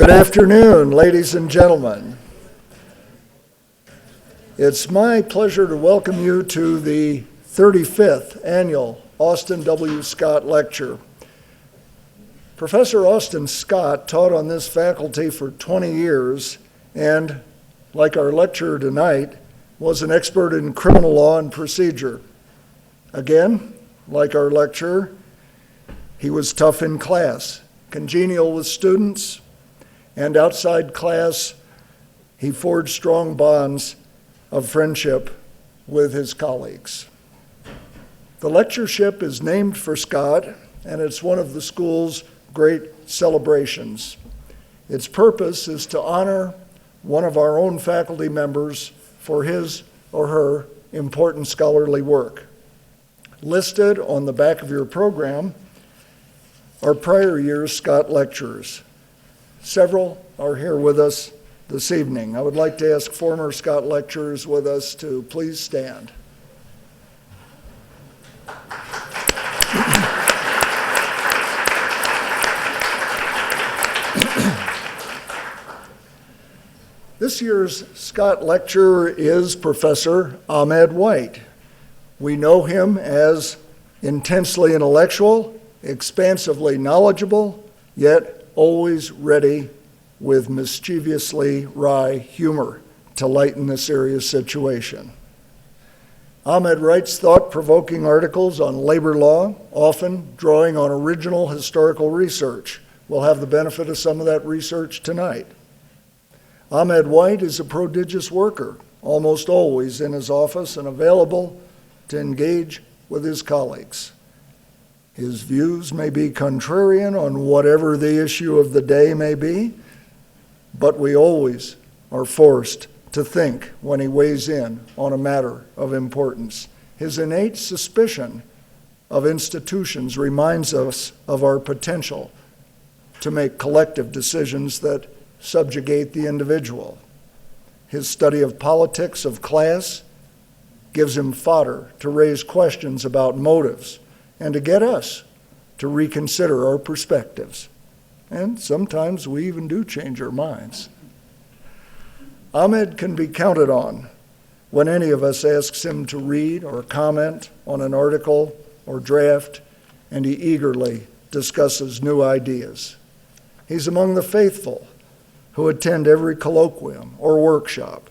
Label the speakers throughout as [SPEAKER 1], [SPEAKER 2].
[SPEAKER 1] Good afternoon, ladies and gentlemen. It's my pleasure to welcome you to the 35th Annual Austin W. Scott Lecture. Professor Austin Scott taught on this faculty for 20 years and, like our lecturer tonight, was an expert in criminal law and procedure. Again, like our lecturer, he was tough in class, congenial with students, and outside class, he forged strong bonds of friendship with his colleagues. The lectureship is named for Scott, and it's one of the school's great celebrations. Its purpose is to honor one of our own faculty members for his or her important scholarly work. Listed on the back of your program are prior year's Scott lecturers. Several are here with us this evening. I would like to ask former Scott lecturers with us to please stand. This year's Scott lecturer is Professor Ahmed White. We know him as intensely intellectual, expansively knowledgeable, yet always ready with mischievously wry humor to lighten the serious situation. Ahmed writes thought-provoking articles on labor law, often drawing on original historical research. We'll have the benefit of some of that research tonight. Ahmed White is a prodigious worker, almost always in his office and available to engage with his colleagues. His views may be contrarian on whatever the issue of the day may be, but we always are forced to think when he weighs in on a matter of importance. His innate suspicion of institutions reminds us of our potential to make collective decisions that subjugate the individual. His study of politics of class gives him fodder to raise questions about motives and to get us to reconsider our perspectives. And sometimes we even do change our minds. Ahmed can be counted on when any of us asks him to read or comment on an article or draft, and he eagerly discusses new ideas. He's among the faithful who attend every colloquium or workshop,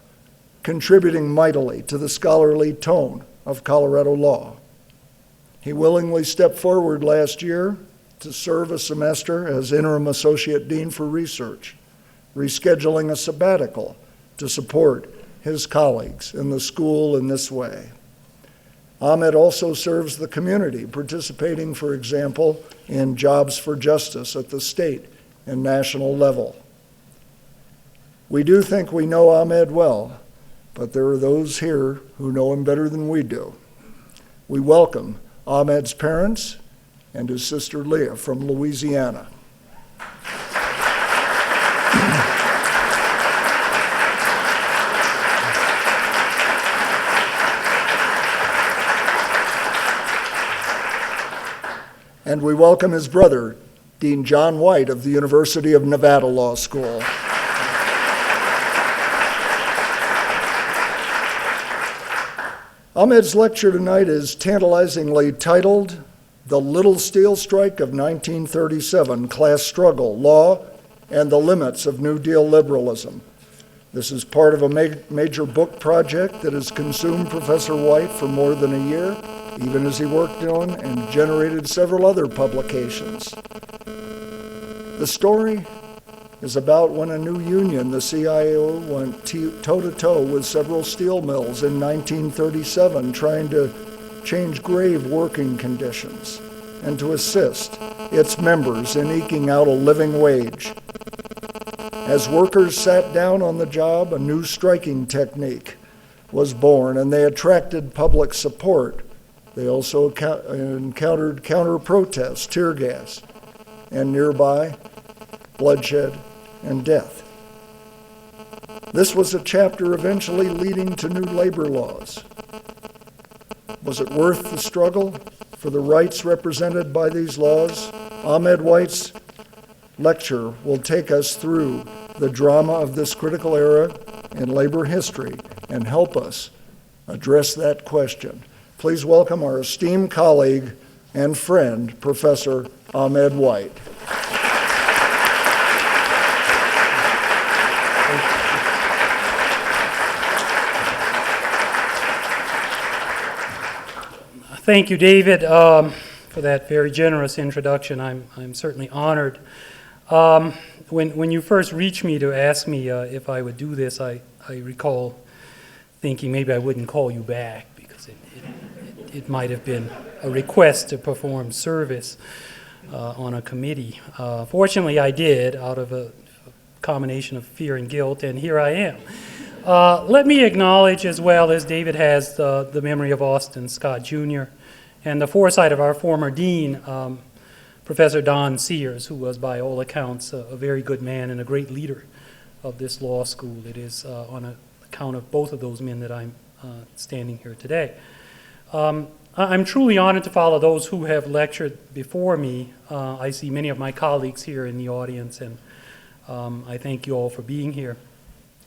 [SPEAKER 1] contributing mightily to the scholarly tone of Colorado law. He willingly stepped forward last year to serve a semester as interim associate dean for research, rescheduling a sabbatical to support his colleagues in the school in this way. Ahmed also serves the community, participating, for example, in Jobs for Justice at the state and national level. We do think we know Ahmed well, but there are those here who know him better than we do. We welcome Ahmed's parents and his sister Leah from Louisiana. And we welcome his brother, Dean John White of the University of Nevada Law School. Ahmed's lecture tonight is tantalizingly titled, The Little Steel Strike of 1937, Class Struggle, Law, and the Limits of New Deal Liberalism. This is part of a major book project that has consumed Professor White for more than a year, even as he worked on and generated several other publications. The story is about when a new union, the CIO, went toe-to-toe with several steel mills in 1937, trying to change grave working conditions and to assist its members in eking out a living wage. As workers sat down on the job, a new striking technique was born, and they attracted public support. They also encountered counter-protests, tear gas, and nearby, bloodshed and death. This was a chapter eventually leading to new labor laws. Was it worth the struggle for the rights represented by these laws? Ahmed White's lecture will take us through the drama of this critical era in labor history and help us address that question. Please welcome our esteemed colleague and friend, Professor Ahmed White.
[SPEAKER 2] Thank you, David, for that very generous introduction. I'm certainly honored. When you first reached me to ask me if I would do this, I recall thinking maybe I wouldn't call you back because it might have been a request to perform service on a committee. Fortunately, I did out of a combination of fear and guilt, and here I am. Let me acknowledge as well as David has the memory of Austin Scott Jr. and the foresight of our former dean, Professor Don Sears, who was by all accounts a very good man and a great leader of this law school. It is on account of both of those men that I'm standing here today. I'm truly honored to follow those who have lectured before me. I see many of my colleagues here in the audience, and I thank you all for being here.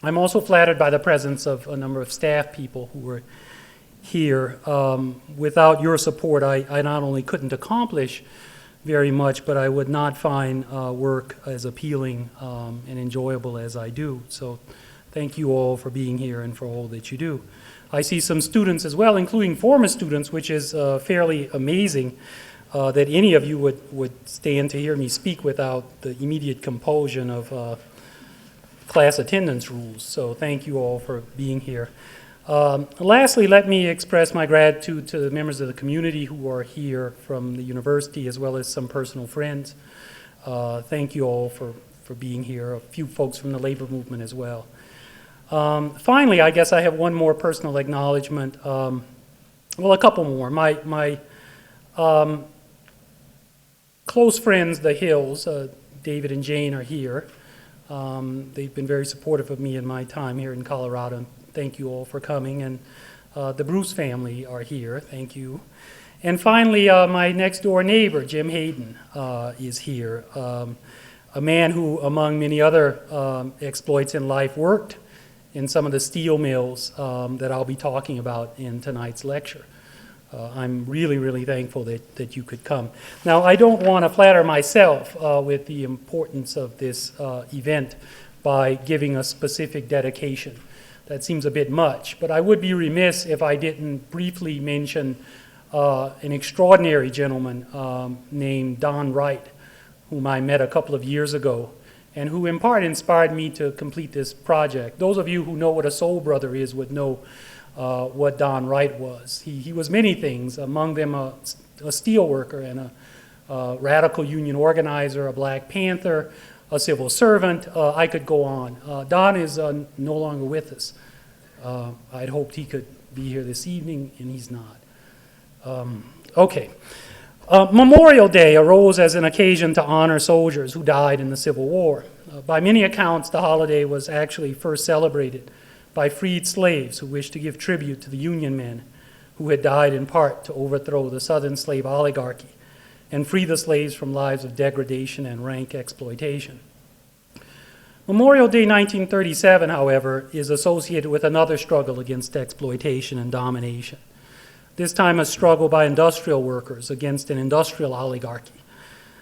[SPEAKER 2] I'm also flattered by the presence of a number of staff people who were here. Without your support, I not only couldn't accomplish very much, but I would not find work as appealing and enjoyable as I do. So thank you all for being here and for all that you do. I see some students as well, including former students, which is fairly amazing that any of you would stand to hear me speak without the immediate compulsion of class attendance rules. So thank you all for being here. Lastly, let me express my gratitude to the members of the community who are here from the university, as well as some personal friends. Thank you all for being here, a few folks from the labor movement as well. Finally, I guess I have one more personal acknowledgement. Well, a couple more. My close friends, the Hills, David and Jane, are here. They've been very supportive of me in my time here in Colorado. Thank you all for coming. And the Bruce family are here. Thank you. And finally, my next door neighbor, Jim Hayden, is here. A man who, among many other exploits in life, worked in some of the steel mills that I'll be talking about in tonight's lecture. I'm really, really thankful that you could come. Now, I don't want to flatter myself with the importance of this event by giving a specific dedication. That seems a bit much, but I would be remiss if I didn't briefly mention an extraordinary gentleman named Don Wright, whom I met a couple of years ago, and who in part inspired me to complete this project. Those of you who know what a soul brother is would know what Don Wright was. He was many things, among them a steel worker and a radical union organizer, a Black Panther, a civil servant. I could go on. Don is no longer with us. I'd hoped he could be here this evening, and he's not. Okay. Memorial Day arose as an occasion to honor soldiers who died in the Civil War. By many accounts, the holiday was actually first celebrated by freed slaves who wished to give tribute to the Union men who had died in part to overthrow the Southern slave oligarchy and free the slaves from lives of degradation and rank exploitation. Memorial Day 1937, however, is associated with another struggle against exploitation and domination. This time a struggle by industrial workers against an industrial oligarchy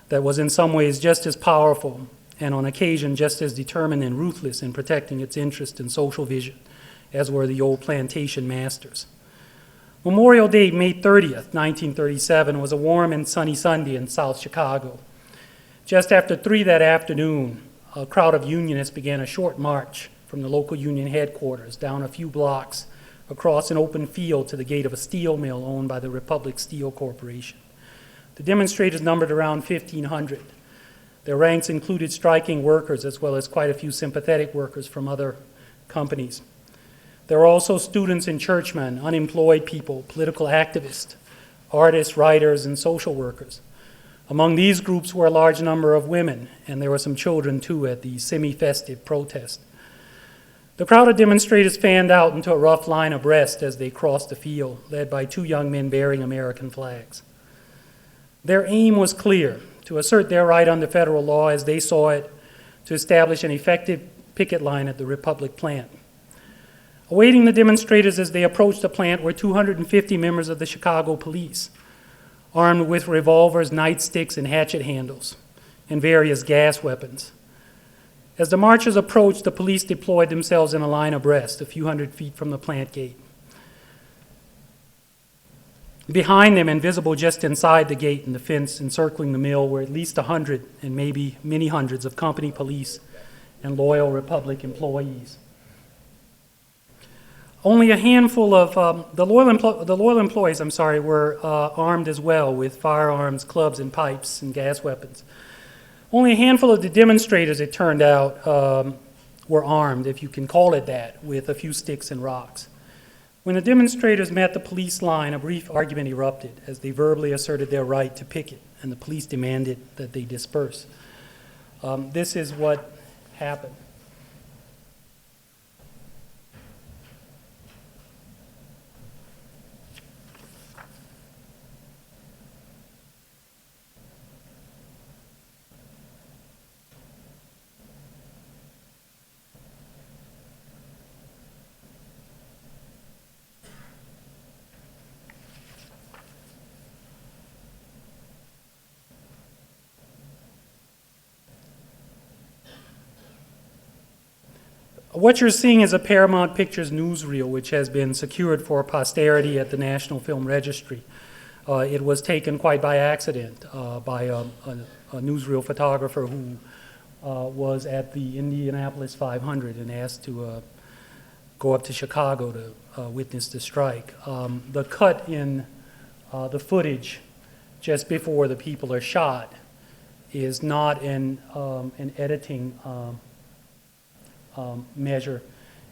[SPEAKER 2] that was in some ways just as powerful and on occasion just as determined and ruthless in protecting its interest and social vision as were the old plantation masters. Memorial Day, May 30th, 1937, was a warm and sunny Sunday in South Chicago. Just after 3 that afternoon, a crowd of Unionists began a short march from the local Union headquarters down a few blocks across an open field to the gate of a steel mill owned by the Republic Steel Corporation. The demonstrators numbered around 1,500. Their ranks included striking workers as well as quite a few sympathetic workers from other companies. There were also students and churchmen, unemployed people, political activists, artists, writers, and social workers. Among these groups were a large number of women, and there were some children too at the semi-festive protest. The crowd of demonstrators fanned out into a rough line abreast as they crossed the field, led by 2 young men bearing American flags. Their aim was clear: to assert their right under federal law as they saw it to establish an effective picket line at the Republic plant. Awaiting the demonstrators as they approached the plant were 250 members of the Chicago police, armed with revolvers, nightsticks, and hatchet handles, and various gas weapons. As the marchers approached, the police deployed themselves in a line abreast, a few hundred feet from the plant gate. Behind them, and visible just inside the gate and the fence encircling the mill, were at least 100 and maybe many hundreds of company police and loyal Republic employees. Only a handful of the loyal employees, were armed as well with firearms, clubs, and pipes and gas weapons. Only a handful of the demonstrators, it turned out, were armed, if you can call it that, with a few sticks and rocks. When the demonstrators met the police line, a brief argument erupted as they verbally asserted their right to picket, and the police demanded that they disperse. This is what happened. What you're seeing is a Paramount Pictures newsreel, which has been secured for posterity at the National Film Registry. It was taken quite by accident by a newsreel photographer who was at the Indianapolis 500 and asked to go up to Chicago to witness the strike. The cut in the footage just before the people are shot is not an editing measure.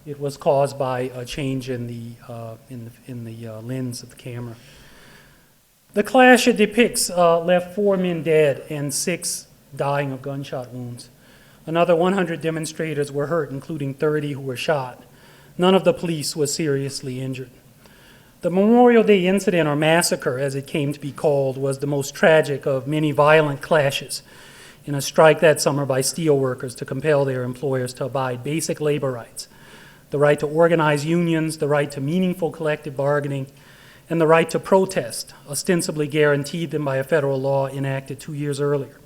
[SPEAKER 2] It was caused by a change in the lens of the camera. The clash it depicts left 4 men dead and 6 dying of gunshot wounds. Another 100 demonstrators were hurt, including 30 who were shot. None of the police was seriously injured. The Memorial Day incident, or massacre as it came to be called, was the most tragic of many violent clashes in a strike that summer by steelworkers to compel their employers to abide basic labor rights, the right to organize unions, the right to meaningful collective bargaining, and the right to protest, ostensibly guaranteed them by a federal law enacted 2 years earlier.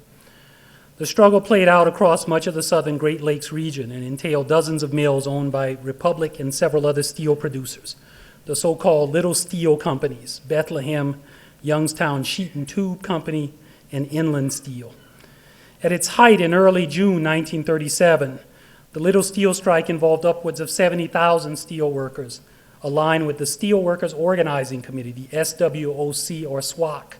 [SPEAKER 2] The struggle played out across much of the southern Great Lakes region and entailed dozens of mills owned by Republic and several other steel producers, the so-called Little Steel Companies, Bethlehem, Youngstown Sheet and Tube Company, and Inland Steel. At its height in early June 1937, the Little Steel Strike involved upwards of 70,000 steel workers, aligned with the Steel Workers Organizing Committee, the SWOC or SWOC,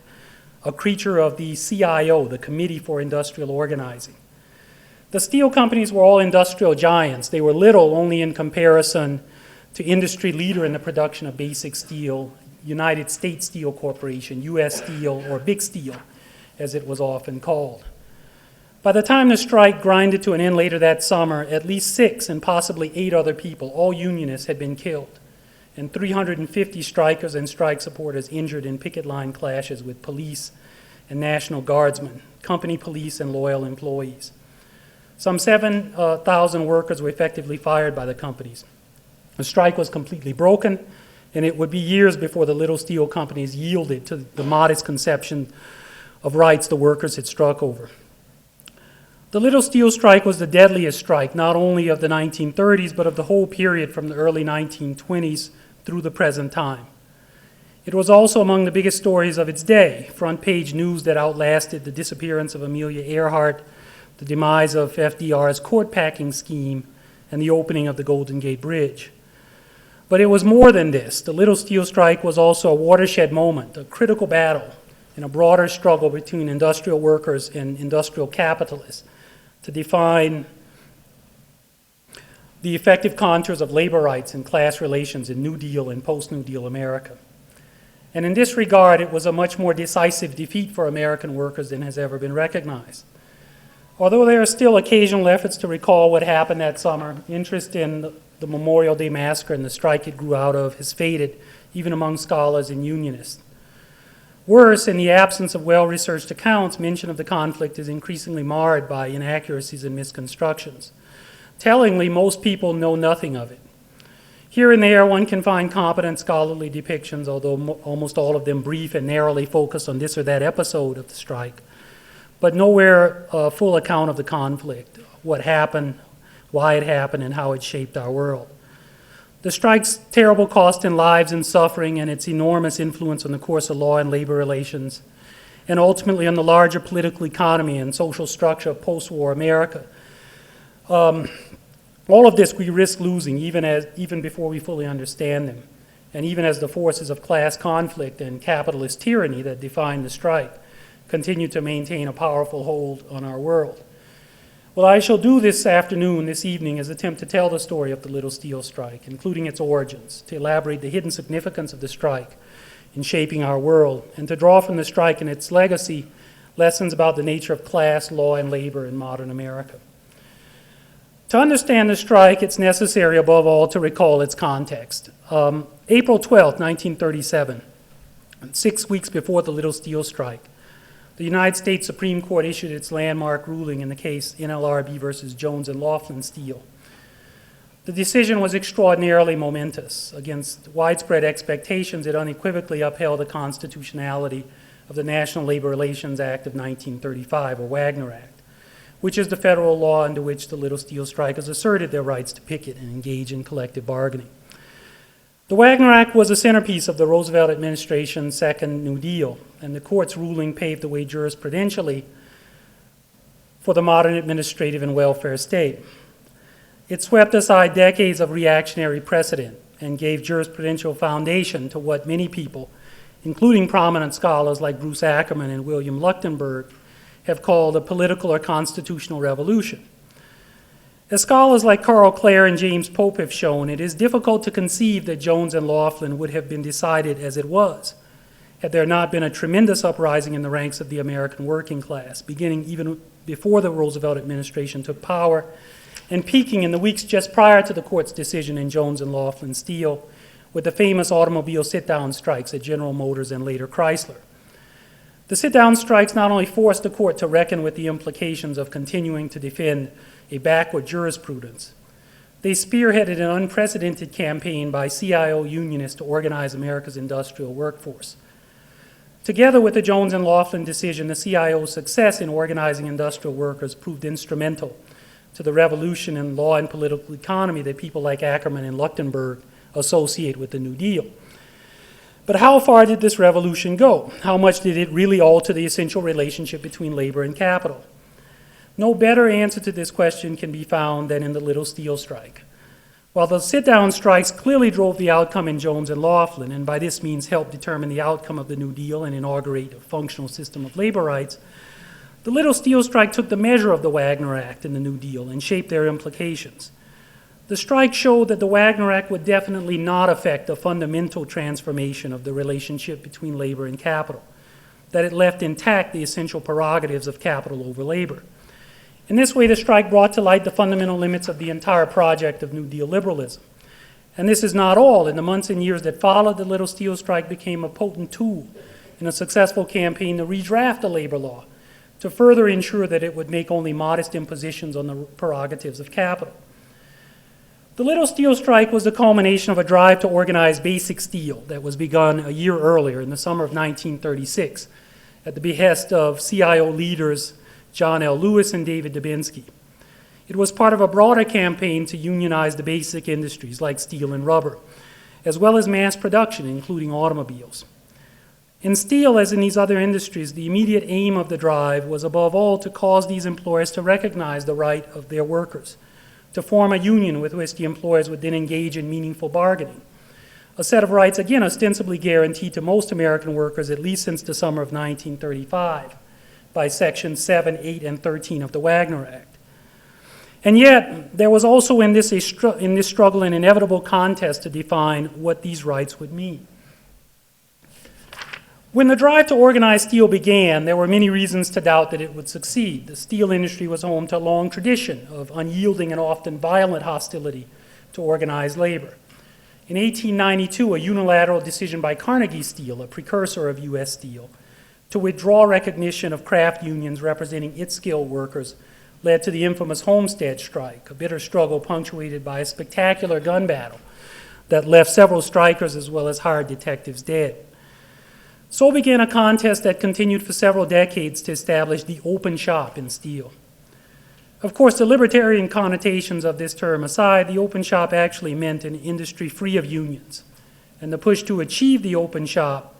[SPEAKER 2] a creature of the CIO, the Committee for Industrial Organizing. The steel companies were all industrial giants. They were little only in comparison to industry leader in the production of basic steel, United States Steel Corporation, U.S. Steel, or Big Steel, as it was often called. By the time the strike grinded to an end later that summer, at least 6 and possibly 8 other people, all unionists, had been killed, and 350 strikers and strike supporters injured in picket line clashes with police and National Guardsmen, company police, and loyal employees. Some 7,000 workers were effectively fired by the companies. The strike was completely broken, and it would be years before the Little Steel Companies yielded to the modest conception of rights the workers had struck over. The Little Steel Strike was the deadliest strike, not only of the 1930s, but of the whole period from the early 1920s through the present time. It was also among the biggest stories of its day, front-page news that outlasted the disappearance of Amelia Earhart, the demise of FDR's court-packing scheme, and the opening of the Golden Gate Bridge. But it was more than this. The Little Steel Strike was also a watershed moment, a critical battle in a broader struggle between industrial workers and industrial capitalists to define the effective contours of labor rights and class relations in New Deal and post-New Deal America. And in this regard, it was a much more decisive defeat for American workers than has ever been recognized. Although there are still occasional efforts to recall what happened that summer, interest in the Memorial Day Massacre and the strike it grew out of has faded, even among scholars and unionists. Worse, in the absence of well-researched accounts, mention of the conflict is increasingly marred by inaccuracies and misconstructions. Tellingly, most people know nothing of it. Here and there, one can find competent scholarly depictions, although almost all of them brief and narrowly focused on this or that episode of the strike, but nowhere a full account of the conflict, what happened, why it happened, and how it shaped our world. The strike's terrible cost in lives and suffering and its enormous influence on the course of law and labor relations, and ultimately on the larger political economy and social structure of post-war America. All of this we risk losing even before we fully understand them, and even as the forces of class conflict and capitalist tyranny that define the strike continue to maintain a powerful hold on our world. What I shall do this evening, is attempt to tell the story of the Little Steel Strike, including its origins, to elaborate the hidden significance of the strike in shaping our world, and to draw from the strike and its legacy lessons about the nature of class, law, and labor in modern America. To understand the strike, it's necessary, above all, to recall its context. April 12, 1937, 6 weeks before the Little Steel Strike, the United States Supreme Court issued its landmark ruling in the case NLRB versus Jones and Laughlin Steel. The decision was extraordinarily momentous. Against widespread expectations, it unequivocally upheld the constitutionality of the National Labor Relations Act of 1935, or Wagner Act, which is the federal law under which the Little Steel Strikers asserted their rights to picket and engage in collective bargaining. The Wagner Act was a centerpiece of the Roosevelt administration's second New Deal, and the court's ruling paved the way jurisprudentially for the modern administrative and welfare state. It swept aside decades of reactionary precedent and gave jurisprudential foundation to what many people, including prominent scholars like Bruce Ackerman and William Leuchtenberg, have called a political or constitutional revolution. As scholars like Carl Clare and James Pope have shown, it is difficult to conceive that Jones and Laughlin would have been decided as it was, had there not been a tremendous uprising in the ranks of the American working class, beginning even before the Roosevelt administration took power and peaking in the weeks just prior to the court's decision in Jones and Laughlin Steel, with the famous automobile sit-down strikes at General Motors and later Chrysler. The sit-down strikes not only forced the court to reckon with the implications of continuing to defend a backward jurisprudence, they spearheaded an unprecedented campaign by CIO unionists to organize America's industrial workforce. Together with the Jones and Laughlin decision, the CIO's success in organizing industrial workers proved instrumental to the revolution in law and political economy that people like Ackerman and Leuchtenberg associate with the New Deal. But how far did this revolution go? How much did it really alter the essential relationship between labor and capital? No better answer to this question can be found than in the Little Steel Strike. While the sit-down strikes clearly drove the outcome in Jones and Laughlin, and by this means helped determine the outcome of the New Deal and inaugurate a functional system of labor rights, the Little Steel Strike took the measure of the Wagner Act and the New Deal and shaped their implications. The strike showed that the Wagner Act would definitely not affect a fundamental transformation of the relationship between labor and capital, that it left intact the essential prerogatives of capital over labor. In this way, the strike brought to light the fundamental limits of the entire project of New Deal liberalism. And this is not all. In the months and years that followed, the Little Steel Strike became a potent tool in a successful campaign to redraft the labor law to further ensure that it would make only modest impositions on the prerogatives of capital. The Little Steel Strike was the culmination of a drive to organize basic steel that was begun a year earlier in the summer of 1936 at the behest of CIO leaders John L. Lewis and David Dubinsky. It was part of a broader campaign to unionize the basic industries like steel and rubber, as well as mass production, including automobiles. In steel, as in these other industries, the immediate aim of the drive was above all to cause these employers to recognize the right of their workers, to form a union with which the employers would then engage in meaningful bargaining, a set of rights, again, ostensibly guaranteed to most American workers at least since the summer of 1935 by Sections 7, 8, and 13 of the Wagner Act. And yet, there was also in this struggle an inevitable contest to define what these rights would mean. When the drive to organize steel began, there were many reasons to doubt that it would succeed. The steel industry was home to a long tradition of unyielding and often violent hostility to organized labor. In 1892, a unilateral decision by Carnegie Steel, a precursor of U.S. Steel, to withdraw recognition of craft unions representing its skilled workers led to the infamous Homestead Strike, a bitter struggle punctuated by a spectacular gun battle that left several strikers as well as hired detectives dead. So began a contest that continued for several decades to establish the open shop in steel. Of course, the libertarian connotations of this term aside, the open shop actually meant an industry free of unions, and the push to achieve the open shop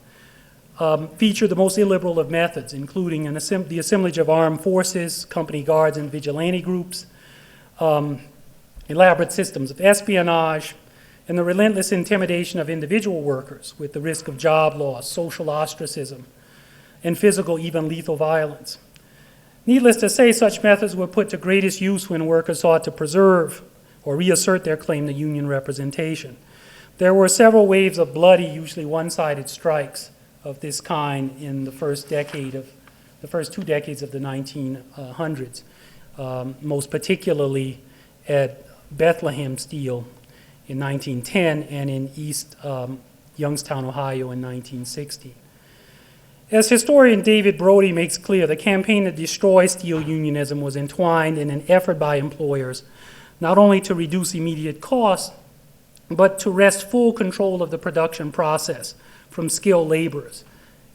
[SPEAKER 2] featured the most illiberal of methods, including the assemblage of armed forces, company guards, and vigilante groups, elaborate systems of espionage, and the relentless intimidation of individual workers with the risk of job loss, social ostracism, and physical, even lethal violence. Needless to say, such methods were put to greatest use when workers sought to preserve or reassert their claim to union representation. There were several waves of bloody, usually one-sided strikes of this kind in the first 2 decades of the 1900s, most particularly at Bethlehem Steel in 1910 and in East Youngstown, Ohio in 1960. As historian David Brody makes clear, the campaign to destroy steel unionism was entwined in an effort by employers not only to reduce immediate costs, but to wrest full control of the production process from skilled laborers,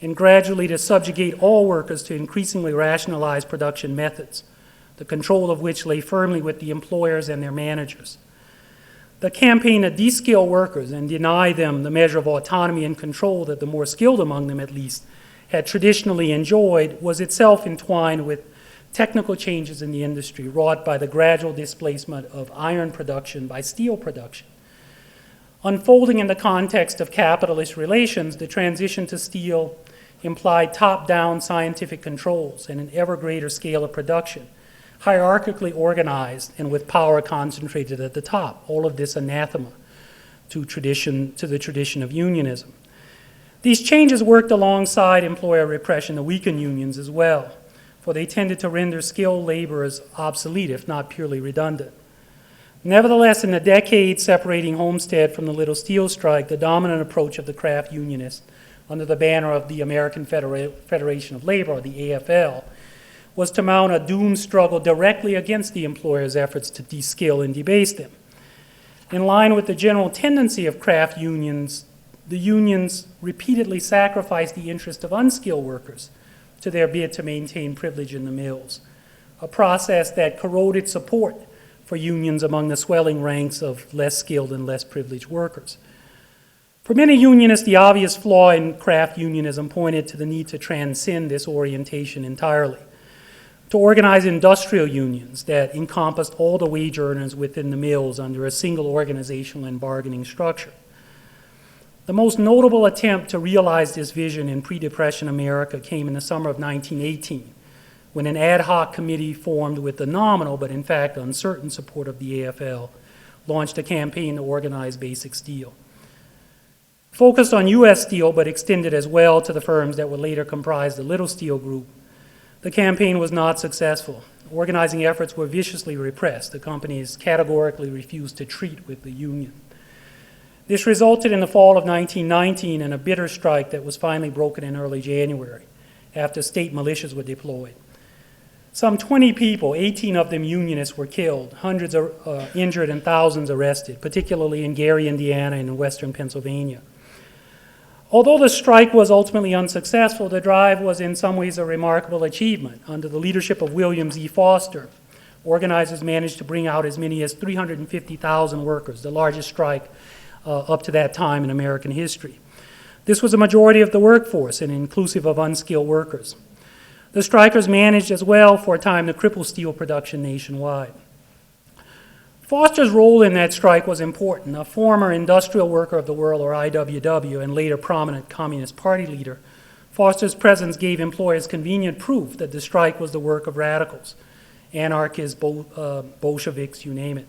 [SPEAKER 2] and gradually to subjugate all workers to increasingly rationalized production methods, the control of which lay firmly with the employers and their managers. The campaign to de-skill workers and deny them the measure of autonomy and control that the more skilled among them, at least, had traditionally enjoyed was itself entwined with technical changes in the industry wrought by the gradual displacement of iron production by steel production. Unfolding in the context of capitalist relations, the transition to steel implied top-down scientific controls and an ever greater scale of production, hierarchically organized and with power concentrated at the top, all of this anathema to the tradition of unionism. These changes worked alongside employer repression to weaken unions as well, for they tended to render skilled laborers obsolete, if not purely redundant. Nevertheless, in the decades separating Homestead from the Little Steel Strike, the dominant approach of the craft unionists under the banner of the American Federation of Labor, or the AFL, was to mount a doomed struggle directly against the employers' efforts to de-skill and debase them. In line with the general tendency of craft unions, the unions repeatedly sacrificed the interest of unskilled workers to their bid to maintain privilege in the mills, a process that corroded support for unions among the swelling ranks of less skilled and less privileged workers. For many unionists, the obvious flaw in craft unionism pointed to the need to transcend this orientation entirely, to organize industrial unions that encompassed all the wage earners within the mills under a single organizational and bargaining structure. The most notable attempt to realize this vision in pre-Depression America came in the summer of 1918, when an ad hoc committee formed with the nominal but in fact uncertain support of the AFL launched a campaign to organize Basic Steel. Focused on U.S. Steel but extended as well to the firms that would later comprise the Little Steel Group, the campaign was not successful. Organizing efforts were viciously repressed. The companies categorically refused to treat with the union. This resulted in the fall of 1919 in a bitter strike that was finally broken in early January after state militias were deployed. Some 20 people, 18 of them unionists, were killed, hundreds injured and thousands arrested, particularly in Gary, Indiana and in western Pennsylvania. Although the strike was ultimately unsuccessful, the drive was in some ways a remarkable achievement. Under the leadership of William Z. Foster, organizers managed to bring out as many as 350,000 workers, the largest strike up to that time in American history. This was a majority of the workforce and inclusive of unskilled workers. The strikers managed as well for a time to cripple steel production nationwide. Foster's role in that strike was important. A former Industrial Worker of the World, or IWW, and later prominent Communist Party leader, Foster's presence gave employers convenient proof that the strike was the work of radicals, anarchists, Bolsheviks, you name it.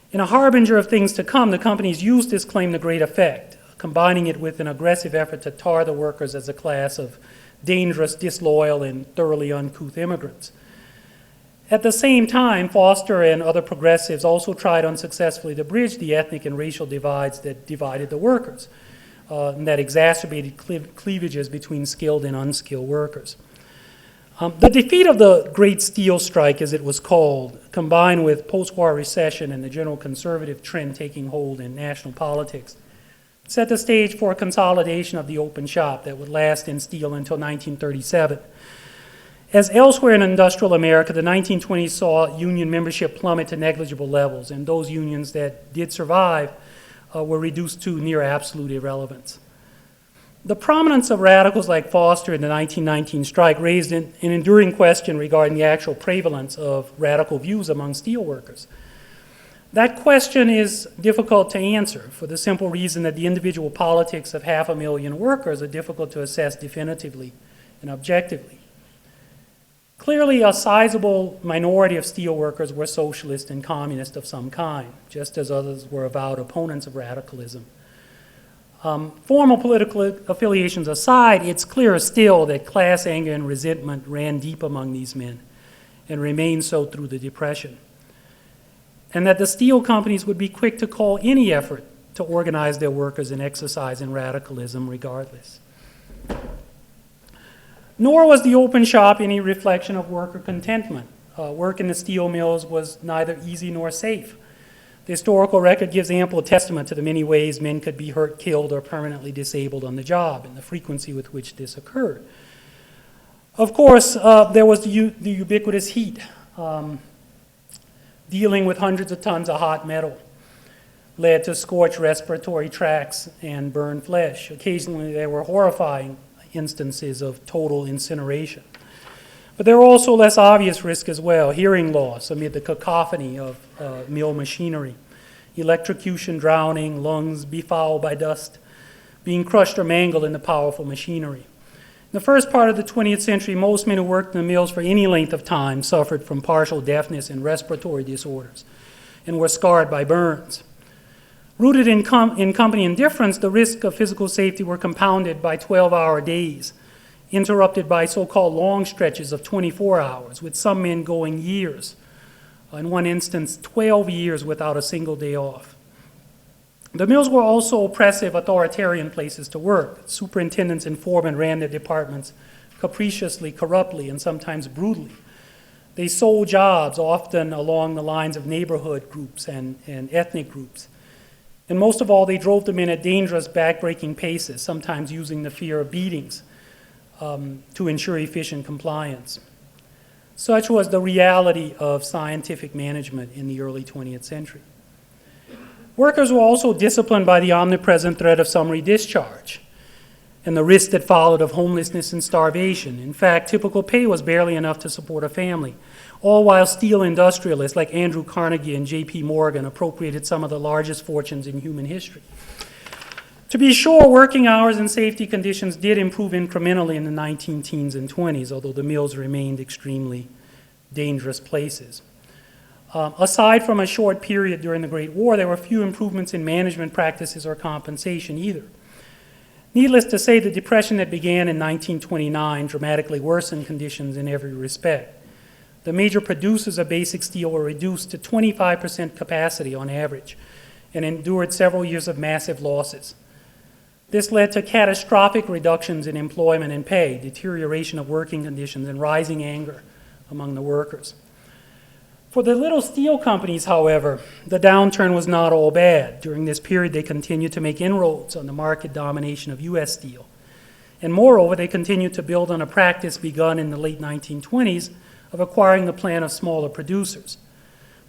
[SPEAKER 2] In a harbinger of things to come, the companies used this claim to great effect, combining it with an aggressive effort to tar the workers as a class of dangerous, disloyal, and thoroughly uncouth immigrants. At the same time, Foster and other progressives also tried unsuccessfully to bridge the ethnic and racial divides that divided the workers, and that exacerbated cleavages between skilled and unskilled workers. The defeat of the Great Steel Strike, as it was called, combined with post-war recession and the general conservative trend taking hold in national politics, set the stage for a consolidation of the open shop that would last in steel until 1937. As elsewhere in industrial America, the 1920s saw union membership plummet to negligible levels, and those unions that did survive were reduced to near absolute irrelevance. The prominence of radicals like Foster in the 1919 strike raised an enduring question regarding the actual prevalence of radical views among steelworkers. That question is difficult to answer for the simple reason that the individual politics of 500,000 workers are difficult to assess definitively and objectively. Clearly, a sizable minority of steelworkers were socialist and communist of some kind, just as others were avowed opponents of radicalism. Formal political affiliations aside, it's clear still that class anger and resentment ran deep among these men and remained so through the Depression, and that the steel companies would be quick to call any effort to organize their workers and exercise in radicalism regardless. Nor was the open shop any reflection of worker contentment. Work in the steel mills was neither easy nor safe. The historical record gives ample testament to the many ways men could be hurt, killed, or permanently disabled on the job, and the frequency with which this occurred. Of course, there was the ubiquitous heat, dealing with hundreds of tons of hot metal led to scorched respiratory tracts and burned flesh. Occasionally, there were horrifying instances of total incineration. But there were also less obvious risks as well: hearing loss amid the cacophony of mill machinery, electrocution, drowning, lungs befouled by dust, being crushed or mangled in the powerful machinery. In the first part of the 20th century, most men who worked in the mills for any length of time suffered from partial deafness and respiratory disorders and were scarred by burns. Rooted in company indifference, the risk of physical safety were compounded by 12-hour days, interrupted by so-called long stretches of 24 hours, with some men going years. In one instance, 12 years without a single day off. The mills were also oppressive, authoritarian places to work. Superintendents and foremen ran their departments capriciously, corruptly, and sometimes brutally. They sold jobs, often along the lines of neighborhood groups and ethnic groups. And most of all, they drove the men at dangerous, back-breaking paces, sometimes using the fear of beatings to ensure efficient compliance. Such was the reality of scientific management in the early 20th century. Workers were also disciplined by the omnipresent threat of summary discharge and the risk that followed of homelessness and starvation. In fact, typical pay was barely enough to support a family, all while steel industrialists like Andrew Carnegie and J.P. Morgan appropriated some of the largest fortunes in human history. To be sure, working hours and safety conditions did improve incrementally in the 19-teens and 20s, although the mills remained extremely dangerous places. Aside from a short period during the Great War, there were few improvements in management practices or compensation either. Needless to say, the Depression that began in 1929 dramatically worsened conditions in every respect. The major producers of basic steel were reduced to 25% capacity on average and endured several years of massive losses. This led to catastrophic reductions in employment and pay, deterioration of working conditions, and rising anger among the workers. For the little steel companies, however, the downturn was not all bad. During this period, they continued to make inroads on the market domination of U.S. steel. And moreover, they continued to build on a practice begun in the late 1920s of acquiring the plant of smaller producers.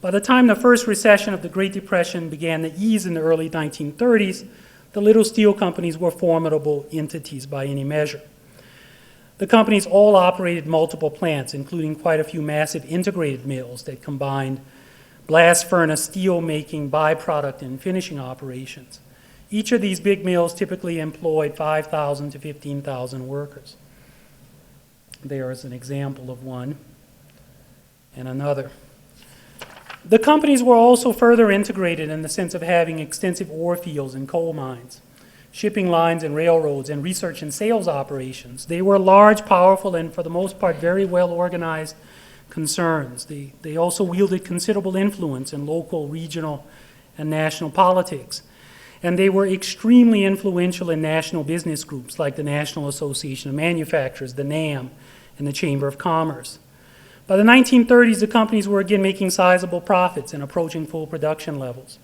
[SPEAKER 2] By the time the first recession of the Great Depression began to ease in the early 1930s, the little steel companies were formidable entities by any measure. The companies all operated multiple plants, including quite a few massive integrated mills that combined blast furnace, steel making, byproduct, and finishing operations. Each of these big mills typically employed 5,000 to 15,000 workers. There is an example of one and another. The companies were also further integrated in the sense of having extensive ore fields and coal mines, shipping lines and railroads, and research and sales operations. They were large, powerful, and for the most part very well organized concerns. They also wielded considerable influence in local, regional, and national politics. And they were extremely influential in national business groups like the National Association of Manufacturers, the NAM, and the Chamber of Commerce. By the 1930s, the companies were again making sizable profits and approaching full production levels.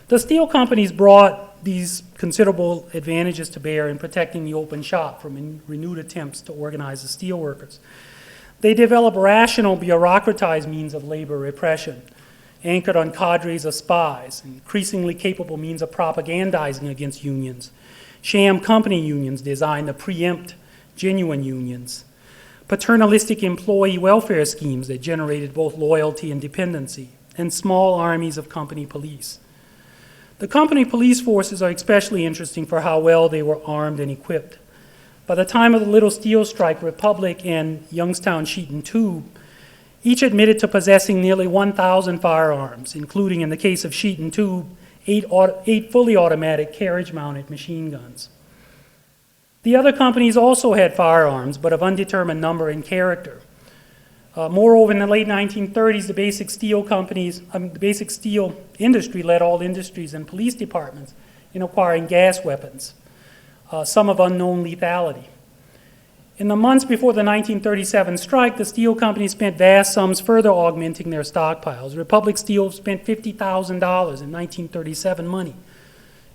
[SPEAKER 2] The steel companies brought these considerable advantages to bear in protecting the open shop from renewed attempts to organize the steelworkers. They developed rational, bureaucratized means of labor repression, anchored on cadres of spies, increasingly capable means of propagandizing against unions, sham company unions designed to preempt genuine unions, paternalistic employee welfare schemes that generated both loyalty and dependency, and small armies of company police. The company police forces are especially interesting for how well they were armed and equipped. By the time of the Little Steel Strike, Republic and Youngstown Sheet and Tube each admitted to possessing nearly 1,000 firearms, including, in the case of Sheet and Tube, eight fully automatic carriage-mounted machine guns. The other companies also had firearms, but of undetermined number and character. Moreover, in the late 1930s, the basic steel industry led all industries and police departments in acquiring gas weapons, some of unknown lethality. In the months before the 1937 strike, the steel companies spent vast sums further augmenting their stockpiles. Republic Steel spent $50,000 in 1937 money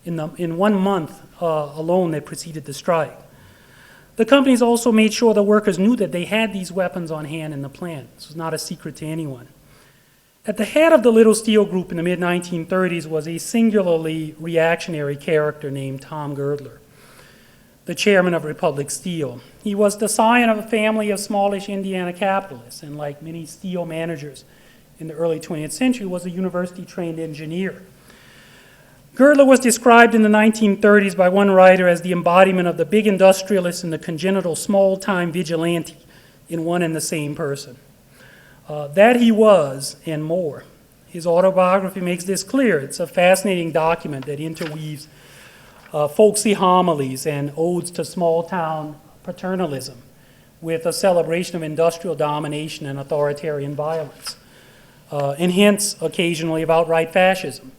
[SPEAKER 2] in 1 month alone that preceded the strike. The companies also made sure the workers knew that they had these weapons on hand in the plant. This was not a secret to anyone. At the head of the Little Steel Group in the mid-1930s was a singularly reactionary character named Tom Girdler, the chairman of Republic Steel. He was the scion of a family of smallish Indiana capitalists, and like many steel managers in the early 20th century, was a university-trained engineer. Girdler was described in the 1930s by one writer as the embodiment of the big industrialist and the congenital small-time vigilante in one and the same person. That he was, and more. His autobiography makes this clear. It's a fascinating document that interweaves folksy homilies and odes to small-town paternalism with a celebration of industrial domination and authoritarian violence, and hence occasionally of outright fascism.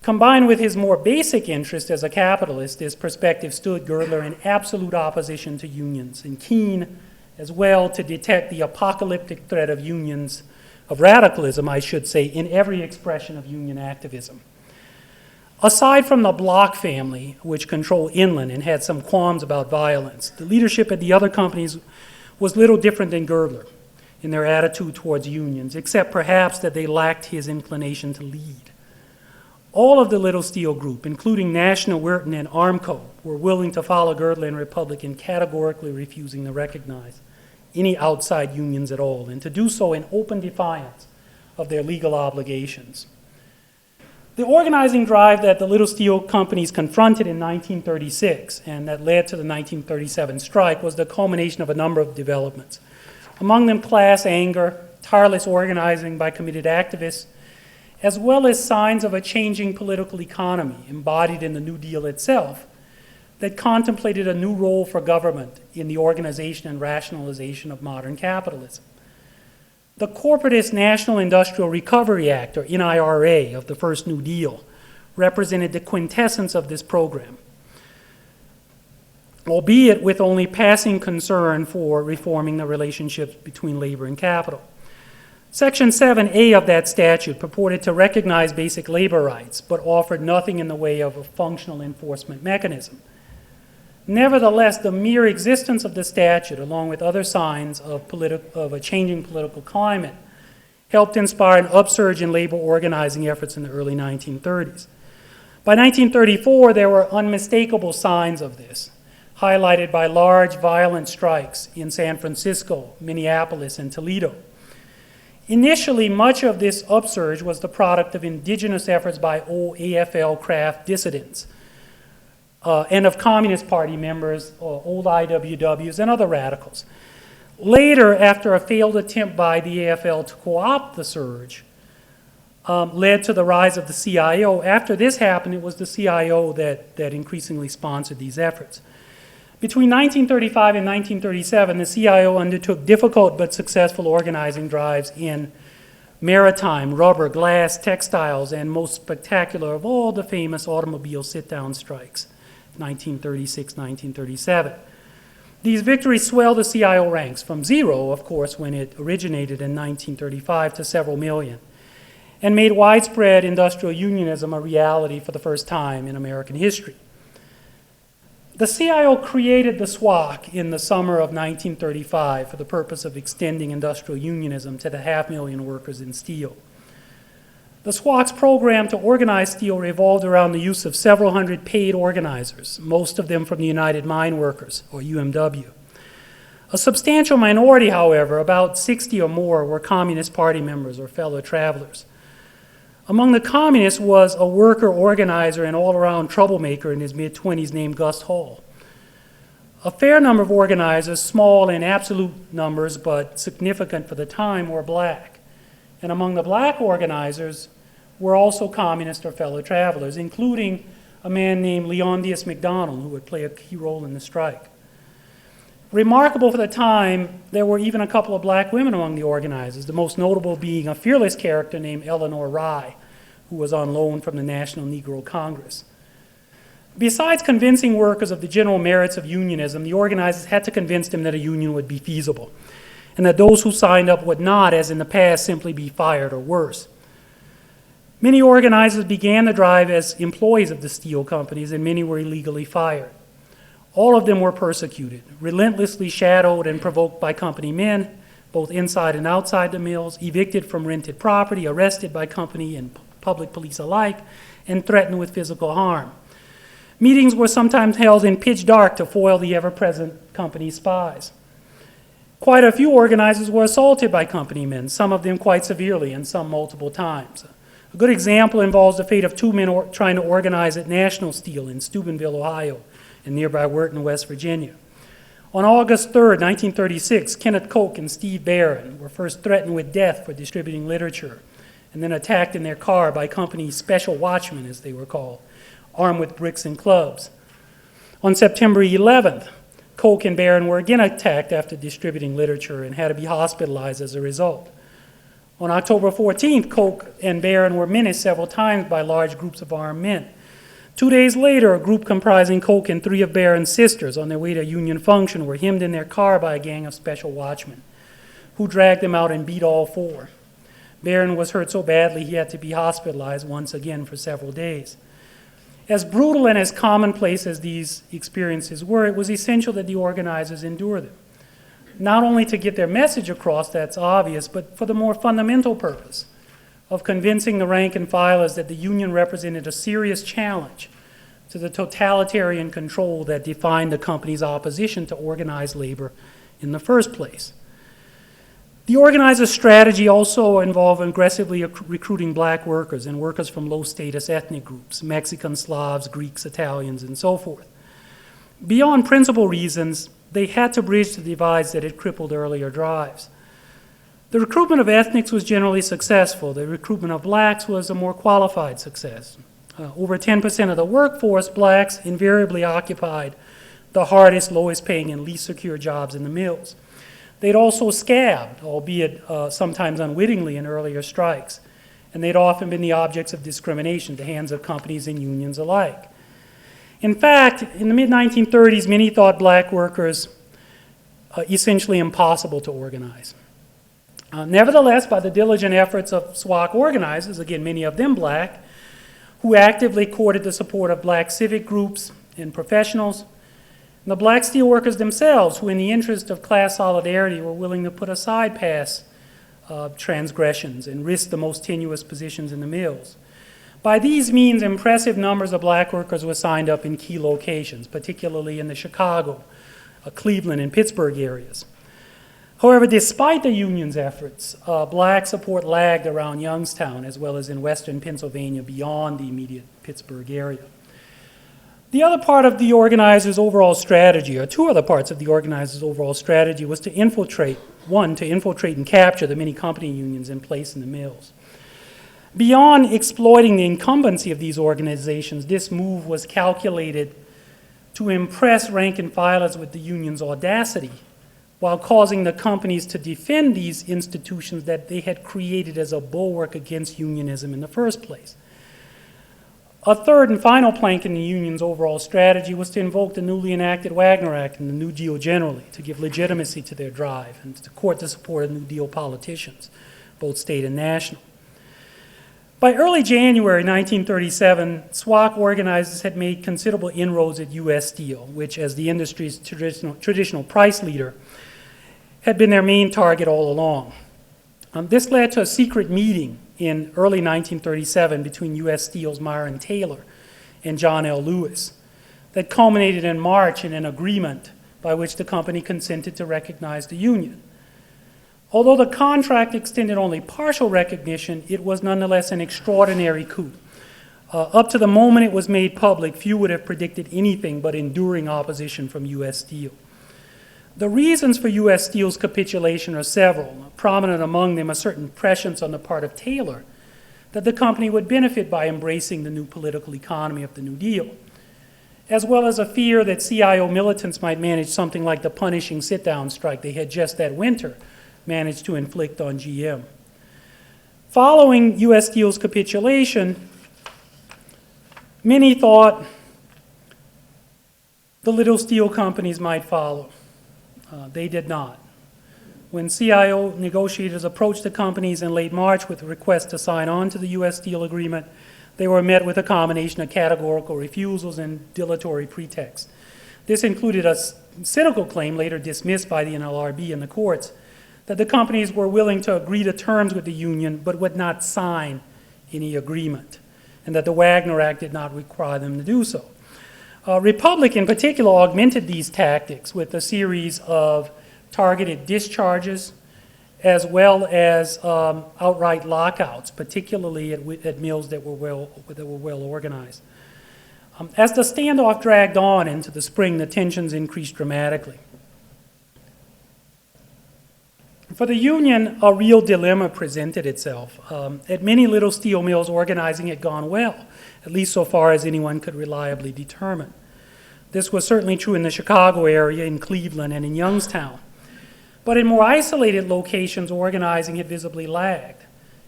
[SPEAKER 2] Combined with his more basic interest as a capitalist, this perspective stood Girdler in absolute opposition to unions and keen as well to detect the apocalyptic threat of unions, of radicalism, I should say, in every expression of union activism. Aside from the Block family, which controlled inland and had some qualms about violence, the leadership at the other companies was little different than Girdler in their attitude towards unions, except perhaps that they lacked his inclination to lead. All of the Little Steel Group, including National Weirton and Armco, were willing to follow Girdler and Republic in categorically refusing to recognize any outside unions at all, and to do so in open defiance of their legal obligations. The organizing drive that the Little Steel companies confronted in 1936 and that led to the 1937 strike was the culmination of a number of developments. Among them, class anger, tireless organizing by committed activists, as well as signs of a changing political economy embodied in the New Deal itself that contemplated a new role for government in the organization and rationalization of modern capitalism. The corporatist National Industrial Recovery Act, or NIRA, of the first New Deal represented the quintessence of this program, albeit with only passing concern for reforming the relationships between labor and capital. Section 7A of that statute purported to recognize basic labor rights, but offered nothing in the way of a functional enforcement mechanism. Nevertheless, the mere existence of the statute, along with other signs of a changing political climate, helped inspire an upsurge in labor organizing efforts in the early 1930s. By 1934, there were unmistakable signs of this, highlighted by large violent strikes in San Francisco, Minneapolis, and Toledo. Initially, much of this upsurge was the product of indigenous efforts by old AFL craft dissidents and of Communist Party members, old IWWs, and other radicals. Later, after a failed attempt by the AFL to co-opt the surge, led to the rise of the CIO. After this happened, it was the CIO that increasingly sponsored these efforts. Between 1935 and 1937, the CIO undertook difficult but successful organizing drives in maritime, rubber, glass, textiles, and most spectacular of all, the famous automobile sit-down strikes, 1936, 1937. These victories swelled the CIO ranks from zero, of course, when it originated in 1935 to several million, and made widespread industrial unionism a reality for the first time in American history. The CIO created the SWAC in the summer of 1935 for the purpose of extending industrial unionism to the 500,000 workers in steel. The SWAC's program to organize steel revolved around the use of several hundred paid organizers, most of them from the United Mine Workers, or UMW. A substantial minority, however, about 60 or more, were Communist Party members or fellow travelers. Among the communists was a worker organizer and all-around troublemaker in his mid-20s named Gus Hall. A fair number of organizers, small in absolute numbers but significant for the time, were black. And among the black organizers were also communist or fellow travelers, including a man named Leonidas MacDonald, who would play a key role in the strike. Remarkable for the time, there were even a couple of black women among the organizers, the most notable being a fearless character named Eleanor Rye, who was on loan from the National Negro Congress. Besides convincing workers of the general merits of unionism, the organizers had to convince them that a union would be feasible, and that those who signed up would not, as in the past, simply be fired or worse. Many organizers began the drive as employees of the steel companies, and many were illegally fired. All of them were persecuted, relentlessly shadowed and provoked by company men, both inside and outside the mills, evicted from rented property, arrested by company and public police alike, and threatened with physical harm. Meetings were sometimes held in pitch dark to foil the ever-present company spies. Quite a few organizers were assaulted by company men, some of them quite severely and some multiple times. A good example involves the fate of two men trying to organize at National Steel in Steubenville, Ohio, and nearby Wharton, West Virginia. On August 3, 1936, Kenneth Koch and Steve Barron were first threatened with death for distributing literature, and then attacked in their car by company's special watchmen, as they were called, armed with bricks and clubs. On September 11th, Koch and Barron were again attacked after distributing literature and had to be hospitalized as a result. On October 14th, Koch and Barron were menaced several times by large groups of armed men. 2 days later, a group comprising Koch and 3 of Barron's sisters on their way to a union function were hemmed in their car by a gang of special watchmen, who dragged them out and beat all 4. Barron was hurt so badly he had to be hospitalized once again for several days. As brutal and as commonplace as these experiences were, it was essential that the organizers endure them, not only to get their message across, that's obvious, but for the more fundamental purpose of convincing the rank and filers that the union represented a serious challenge to the totalitarian control that defined the company's opposition to organized labor in the first place. The organizer's strategy also involved aggressively recruiting black workers and workers from low-status ethnic groups, Mexicans, Slavs, Greeks, Italians, and so forth. Beyond principal reasons, they had to bridge the divides that had crippled earlier drives. The recruitment of ethnics was generally successful. The recruitment of blacks was a more qualified success. Over 10% of the workforce, blacks invariably occupied the hardest, lowest paying, and least secure jobs in the mills. They'd also scabbed, albeit sometimes unwittingly, in earlier strikes, and they'd often been the objects of discrimination at the hands of companies and unions alike. In fact, in the mid-1930s, many thought black workers essentially impossible to organize. Nevertheless, by the diligent efforts of SWAC organizers, again, many of them black, who actively courted the support of black civic groups and professionals, and the black steelworkers themselves, who in the interest of class solidarity were willing to put aside past transgressions and risk the most tenuous positions in the mills. By these means, impressive numbers of black workers were signed up in key locations, particularly in the Chicago, Cleveland, and Pittsburgh areas. However, despite the union's efforts, black support lagged around Youngstown as well as in western Pennsylvania beyond the immediate Pittsburgh area. The other part of the organizers' overall strategy, or two other parts of the organizers' overall strategy, was to infiltrate and capture the many company unions in place in the mills. Beyond exploiting the incumbency of these organizations, this move was calculated to impress rank and filers with the union's audacity, while causing the companies to defend these institutions that they had created as a bulwark against unionism in the first place. A third and final plank in the union's overall strategy was to invoke the newly enacted Wagner Act and the New Deal generally to give legitimacy to their drive and to court the support of New Deal politicians, both state and national. By early January 1937, SWAC organizers had made considerable inroads at U.S. Steel, which, as the industry's traditional price leader, had been their main target all along. This led to a secret meeting in early 1937 between U.S. Steel's Myron Taylor and John L. Lewis that culminated in March in an agreement by which the company consented to recognize the union. Although the contract extended only partial recognition, it was nonetheless an extraordinary coup. Up to the moment it was made public, few would have predicted anything but enduring opposition from U.S. Steel. The reasons for U.S. Steel's capitulation are several. Prominent among them a certain prescience on the part of Taylor that the company would benefit by embracing the new political economy of the New Deal, as well as a fear that CIO militants might manage something like the punishing sit-down strike they had just that winter managed to inflict on GM. Following U.S. Steel's capitulation, many thought the little steel companies might follow. They did not. When CIO negotiators approached the companies in late March with a request to sign on to the U.S. Steel agreement, they were met with a combination of categorical refusals and dilatory pretexts. This included a cynical claim, later dismissed by the NLRB in the courts, that the companies were willing to agree to terms with the union but would not sign any agreement, and that the Wagner Act did not require them to do so. Republic, in particular, augmented these tactics with a series of targeted discharges as well as outright lockouts, particularly at mills that were well organized. As the standoff dragged on into the spring, the tensions increased dramatically. For the union, a real dilemma presented itself. At many little steel mills, organizing had gone well, at least so far as anyone could reliably determine. This was certainly true in the Chicago area, in Cleveland, and in Youngstown. But in more isolated locations, organizing had visibly lagged,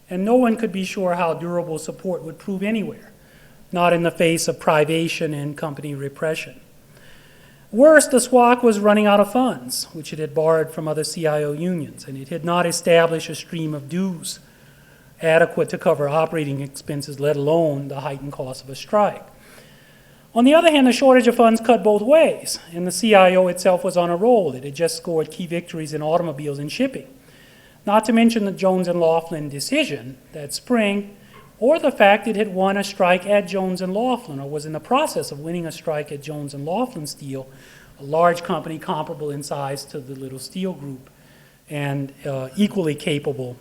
[SPEAKER 2] and no one could be sure how durable support would prove anywhere, not in the face of privation and company repression. Worse, the SWAC was running out of funds, which it had borrowed from other CIO unions, and it had not established a stream of dues adequate to cover operating expenses, let alone the heightened cost of a strike. On the other hand, the shortage of funds cut both ways, and the CIO itself was on a roll. It had just scored key victories in automobiles and shipping, not to mention the Jones and Laughlin decision that spring, or the fact it had won a strike at Jones and Laughlin, or was in the process of winning a strike at Jones and Laughlin Steel, a large company comparable in size to the Little Steel Group, and equally capable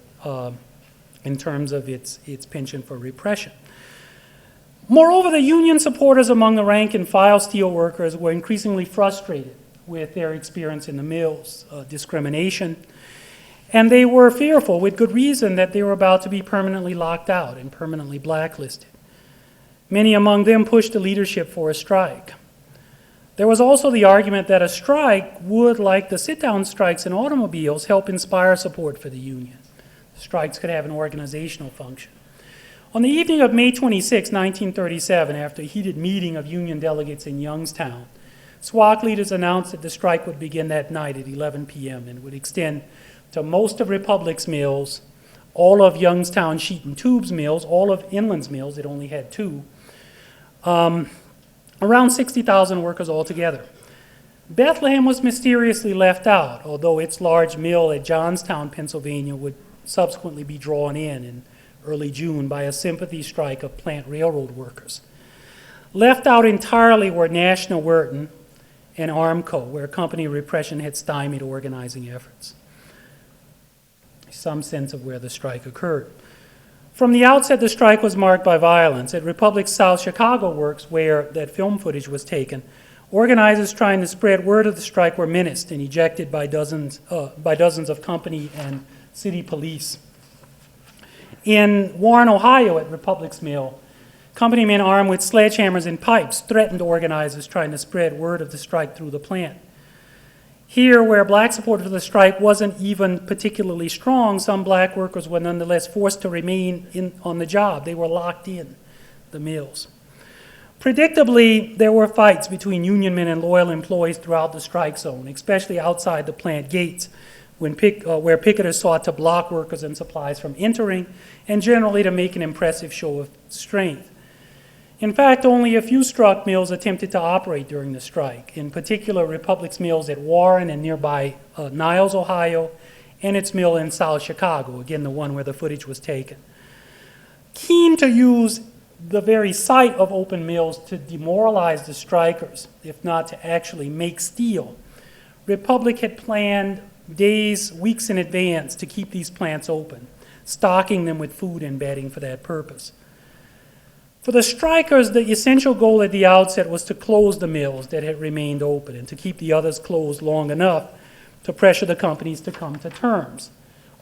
[SPEAKER 2] in terms of its penchant for repression. Moreover, the union supporters among the rank and file steel workers were increasingly frustrated with their experience in the mills, discrimination, and they were fearful, with good reason, that they were about to be permanently locked out and permanently blacklisted. Many among them pushed the leadership for a strike. There was also the argument that a strike would, like the sit-down strikes in automobiles, help inspire support for the union. Strikes could have an organizational function. On the evening of May 26, 1937, after a heated meeting of union delegates in Youngstown, SWAC leaders announced that the strike would begin that night at 11 p.m. and would extend to most of Republic's mills, all of Youngstown Sheet and Tubes mills, all of Inland's mills, it only had two, around 60,000 workers altogether. Bethlehem was mysteriously left out, although its large mill at Johnstown, Pennsylvania, would subsequently be drawn in early June by a sympathy strike of plant railroad workers. Left out entirely were National Werton and Armco, where company repression had stymied organizing efforts. Some sense of where the strike occurred. From the outset, the strike was marked by violence. At Republic's South Chicago works, where that film footage was taken, organizers trying to spread word of the strike were menaced and ejected by dozens of company and city police. In Warren, Ohio, at Republic's mill, Company men armed with sledgehammers and pipes threatened organizers trying to spread word of the strike through the plant. Here, where black support for the strike wasn't even particularly strong, some black workers were nonetheless forced to remain on the job. They were locked in the mills. Predictably, there were fights between union men and loyal employees throughout the strike zone, especially outside the plant gates, where picketers sought to block workers and supplies from entering, and generally to make an impressive show of strength. In fact, only a few struck mills attempted to operate during the strike, in particular Republic's mills at Warren and nearby Niles, Ohio, and its mill in South Chicago, again the one where the footage was taken. Keen to use the very sight of open mills to demoralize the strikers, if not to actually make steel, Republic had planned days, weeks in advance to keep these plants open, stocking them with food and bedding for that purpose. For the strikers, the essential goal at the outset was to close the mills that had remained open and to keep the others closed long enough to pressure the companies to come to terms,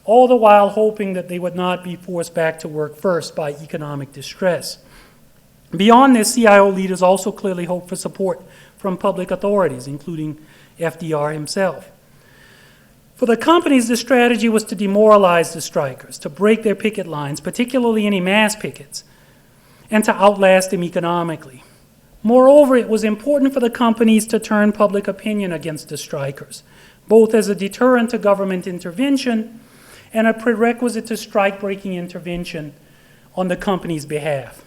[SPEAKER 2] all the while hoping that they would not be forced back to work first by economic distress. Beyond this, CIO leaders also clearly hoped for support from public authorities, including FDR himself. For the companies, the strategy was to demoralize the strikers, to break their picket lines, particularly any mass pickets, and to outlast them economically. Moreover, it was important for the companies to turn public opinion against the strikers, both as a deterrent to government intervention and a prerequisite to strike-breaking intervention on the company's behalf.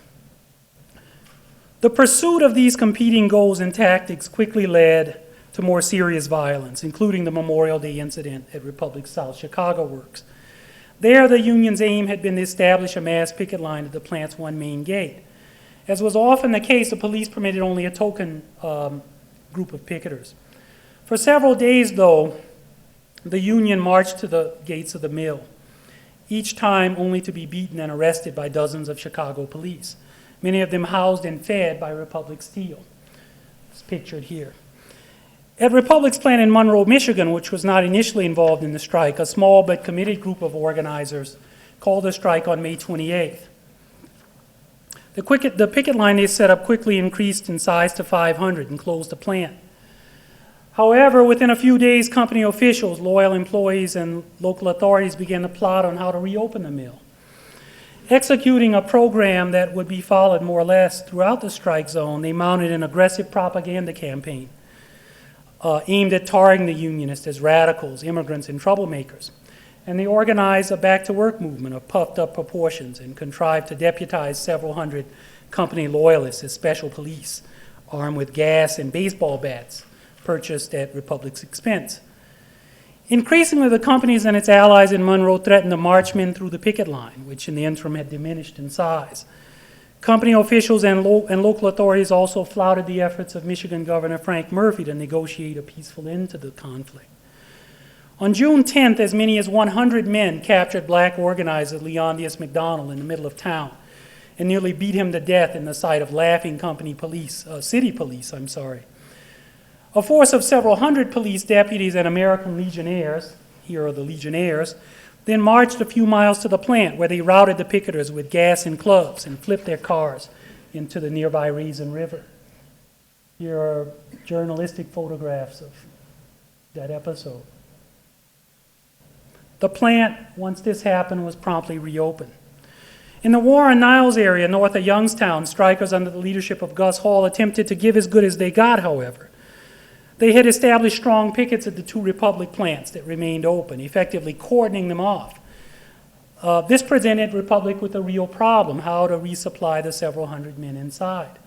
[SPEAKER 2] The pursuit of these competing goals and tactics quickly led to more serious violence, including the Memorial Day incident at Republic's South Chicago Works. There, the union's aim had been to establish a mass picket line at the plant's one main gate. As was often the case, the police permitted only a token group of picketers. For several days, though, the union marched to the gates of the mill, each time only to be beaten and arrested by dozens of Chicago police, many of them housed and fed by Republic Steel. It's pictured here. At Republic's plant in Monroe, Michigan, which was not initially involved in the strike, a small but committed group of organizers called a strike on May 28th. The picket line they set up quickly increased in size to 500 and closed the plant. However, within a few days, company officials, loyal employees, and local authorities began to plot on how to reopen the mill, executing a program that would be followed more or less throughout the strike zone. They mounted an aggressive propaganda campaign aimed at tarring the unionists as radicals, immigrants, and troublemakers. And they organized a back-to-work movement of puffed-up proportions and contrived to deputize several hundred company loyalists as special police, armed with gas and baseball bats purchased at Republic's expense. Increasingly, the companies and its allies in Monroe threatened to march men through the picket line, which in the interim had diminished in size. Company officials and local authorities also flouted the efforts of Michigan Governor Frank Murphy to negotiate a peaceful end to the conflict. On June 10th, as many as 100 men captured black organizer Leondius McDonald in the middle of town and nearly beat him to death in the sight of laughing city police. A force of several hundred police deputies and American Legionnaires, here are the Legionnaires, then marched a few miles to the plant where they routed the picketers with gas and clubs and flipped their cars into the nearby Raisin River. Here are journalistic photographs of that episode. The plant, once this happened, was promptly reopened. In the Warren Niles area north of Youngstown, strikers under the leadership of Gus Hall attempted to give as good as they got, however. They had established strong pickets at the two Republic plants that remained open, effectively cordoning them off. This presented Republic with a real problem, how to resupply the several hundred men inside.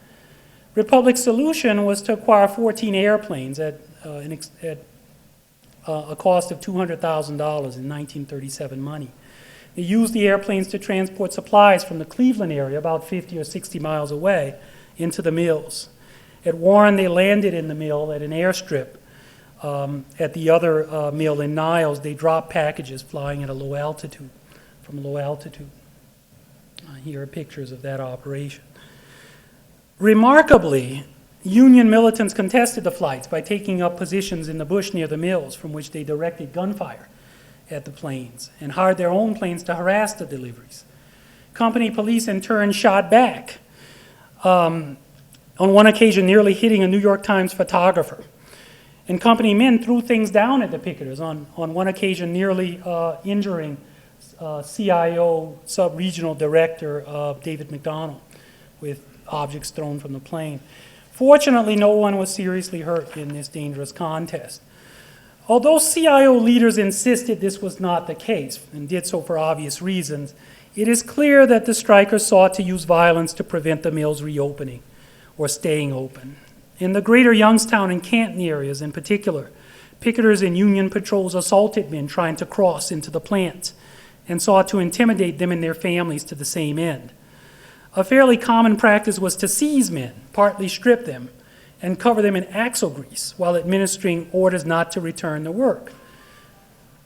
[SPEAKER 2] Republic's solution was to acquire 14 airplanes at a cost of $200,000 in 1937 money. They used the airplanes to transport supplies from the Cleveland area, about 50 or 60 miles away, into the mills. At Warren, they landed in the mill at an airstrip. At the other mill in Niles, they dropped packages flying at a low altitude, from low altitude. Here are pictures of that operation. Remarkably, Union militants contested the flights by taking up positions in the bush near the mills, from which they directed gunfire at the planes and hired their own planes to harass the deliveries. Company police in turn shot back. on one occasion nearly hitting a New York Times photographer. And company men threw things down at the picketers, on one occasion nearly injuring CIO Sub-Regional Director David McDonald with objects thrown from the plane. Fortunately, no one was seriously hurt in this dangerous contest. Although CIO leaders insisted this was not the case, and did so for obvious reasons, it is clear that the strikers sought to use violence to prevent the mills reopening or staying open. In the greater Youngstown and Canton areas in particular, picketers and Union patrols assaulted men trying to cross into the plants and sought to intimidate them and their families to the same end. A fairly common practice was to seize men, partly strip them, and cover them in axle grease while administering orders not to return to work.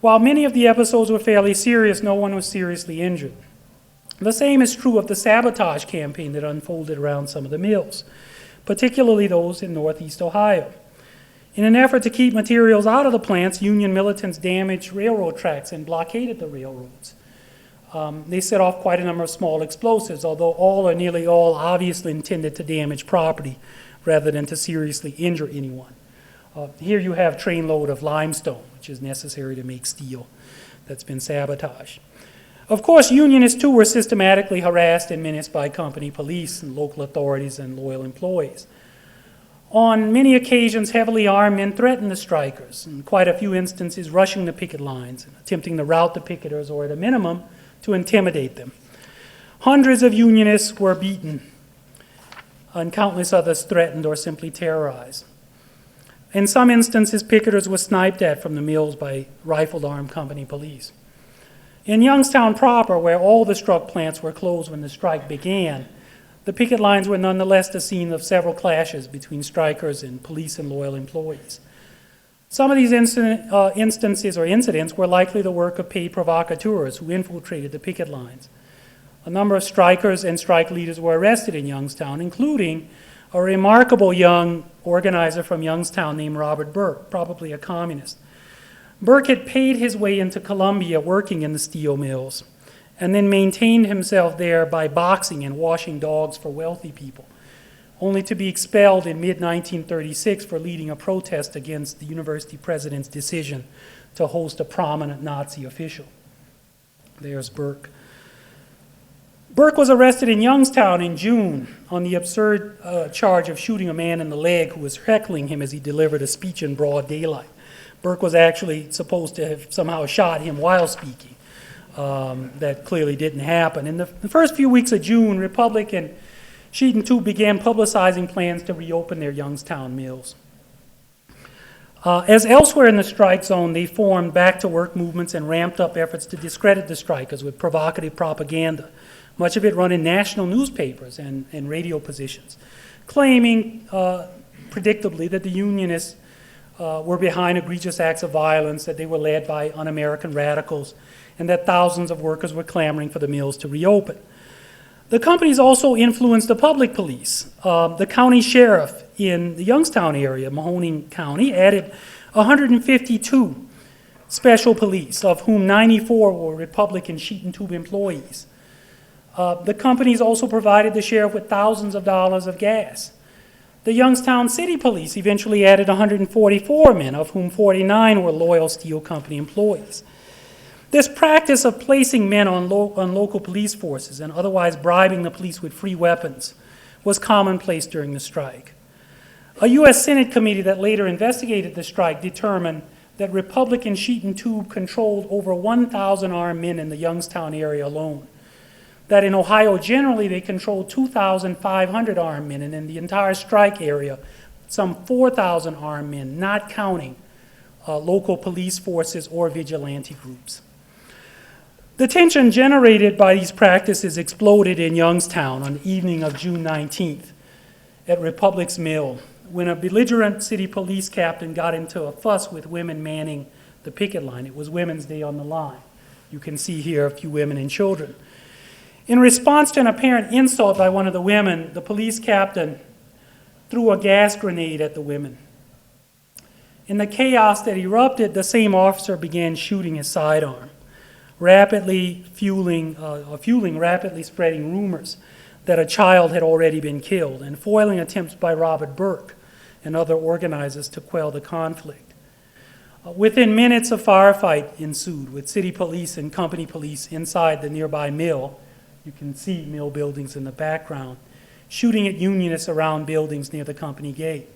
[SPEAKER 2] While many of the episodes were fairly serious, no one was seriously injured. The same is true of the sabotage campaign that unfolded around some of the mills, particularly those in Northeast Ohio. In an effort to keep materials out of the plants, Union militants damaged railroad tracks and blockaded the railroads. They set off quite a number of small explosives, although all or nearly all obviously intended to damage property rather than to seriously injure anyone. Here you have a trainload of limestone, which is necessary to make steel, that's been sabotaged. Of course, Unionists too were systematically harassed and menaced by company police and local authorities and loyal employees. On many occasions, heavily armed men threatened the strikers, in quite a few instances rushing the picket lines and attempting to rout the picketers or at a minimum to intimidate them. Hundreds of Unionists were beaten and countless others threatened or simply terrorized. In some instances, picketers were sniped at from the mills by rifled armed company police. In Youngstown proper, where all the struck plants were closed when the strike began, the picket lines were nonetheless the scene of several clashes between strikers and police and loyal employees. Some of these incidents were likely the work of paid provocateurs who infiltrated the picket lines. A number of strikers and strike leaders were arrested in Youngstown, including a remarkable young organizer from Youngstown named Robert Burke, probably a communist. Burke had paid his way into Columbia working in the steel mills and then maintained himself there by boxing and washing dogs for wealthy people, only to be expelled in mid-1936 for leading a protest against the university president's decision to host a prominent Nazi official. There's Burke. Burke was arrested in Youngstown in June on the absurd charge of shooting a man in the leg who was heckling him as he delivered a speech in broad daylight. Burke was actually supposed to have somehow shot him while speaking. That clearly didn't happen. In the first few weeks of June, Republic and Sheehan too began publicizing plans to reopen their Youngstown mills. As elsewhere in the strike zone, they formed back-to-work movements and ramped up efforts to discredit the strikers with provocative propaganda, much of it run in national newspapers and radio positions, claiming, predictably, that the Unionists were behind egregious acts of violence, that they were led by un-American radicals, and that thousands of workers were clamoring for the mills to reopen. The companies also influenced the public police. The county sheriff in the Youngstown area, Mahoning County, added 152 special police, of whom 94 were Republican sheet and tube employees. The companies also provided the sheriff with thousands of dollars of gas. The Youngstown City Police eventually added 144 men, of whom 49 were loyal steel company employees. This practice of placing men on local police forces and otherwise bribing the police with free weapons was commonplace during the strike. A U.S. Senate committee that later investigated the strike determined that Republican sheet and tube controlled over 1,000 armed men in the Youngstown area alone. That in Ohio generally they controlled 2,500 armed men, and in the entire strike area, some 4,000 armed men, not counting local police forces or vigilante groups. The tension generated by these practices exploded in Youngstown on the evening of June 19th at Republic's Mill, when a belligerent city police captain got into a fuss with women manning the picket line. It was Women's Day on the line. You can see here a few women and children. In response to an apparent insult by one of the women, the police captain threw a gas grenade at the women. In the chaos that erupted, the same officer began shooting his sidearm, rapidly fueling rapidly spreading rumors that a child had already been killed, and foiling attempts by Robert Burke and other organizers to quell the conflict. Within minutes, a firefight ensued with city police and company police inside the nearby mill. You can see mill buildings in the background, shooting at Unionists around buildings near the company gate.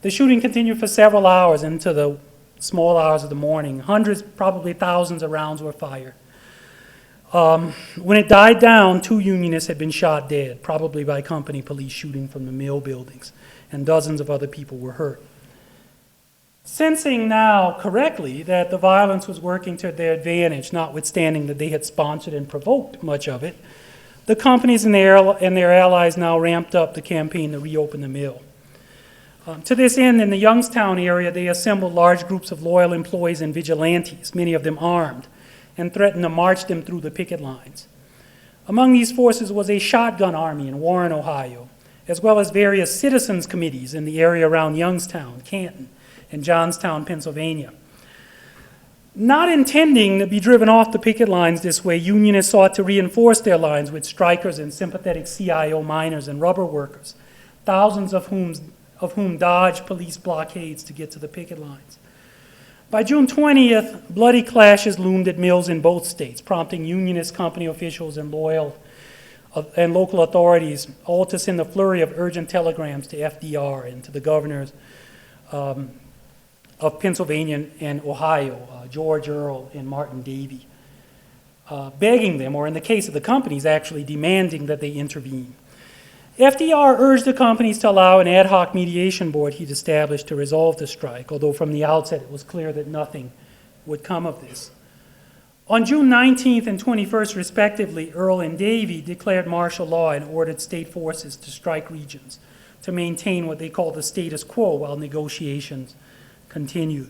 [SPEAKER 2] The shooting continued for several hours into the small hours of the morning. Hundreds, probably thousands of rounds were fired. When it died down, 2 Unionists had been shot dead, probably by company police shooting from the mill buildings, and dozens of other people were hurt. Sensing now correctly that the violence was working to their advantage, notwithstanding that they had sponsored and provoked much of it, the companies and their allies now ramped up the campaign to reopen the mill. To this end, in the Youngstown area, they assembled large groups of loyal employees and vigilantes, many of them armed, and threatened to march them through the picket lines. Among these forces was a shotgun army in Warren, Ohio, as well as various citizens committees in the area around Youngstown, Canton, and Johnstown, Pennsylvania. Not intending to be driven off the picket lines this way, Unionists sought to reinforce their lines with strikers and sympathetic CIO miners and rubber workers, thousands of whom dodged police blockades to get to the picket lines. By June 20th, bloody clashes loomed at mills in both states, prompting Unionist company officials and local authorities all to send a flurry of urgent telegrams to FDR and to the governors of Pennsylvania and Ohio, George Earl and Martin Davey, begging them, or in the case of the companies, actually demanding that they intervene. FDR urged the companies to allow an ad hoc mediation board he'd established to resolve the strike, although from the outset it was clear that nothing would come of this. On June 19th and 21st, respectively, Earl and Davey declared martial law and ordered state forces to strike regions to maintain what they called the status quo while negotiations continued.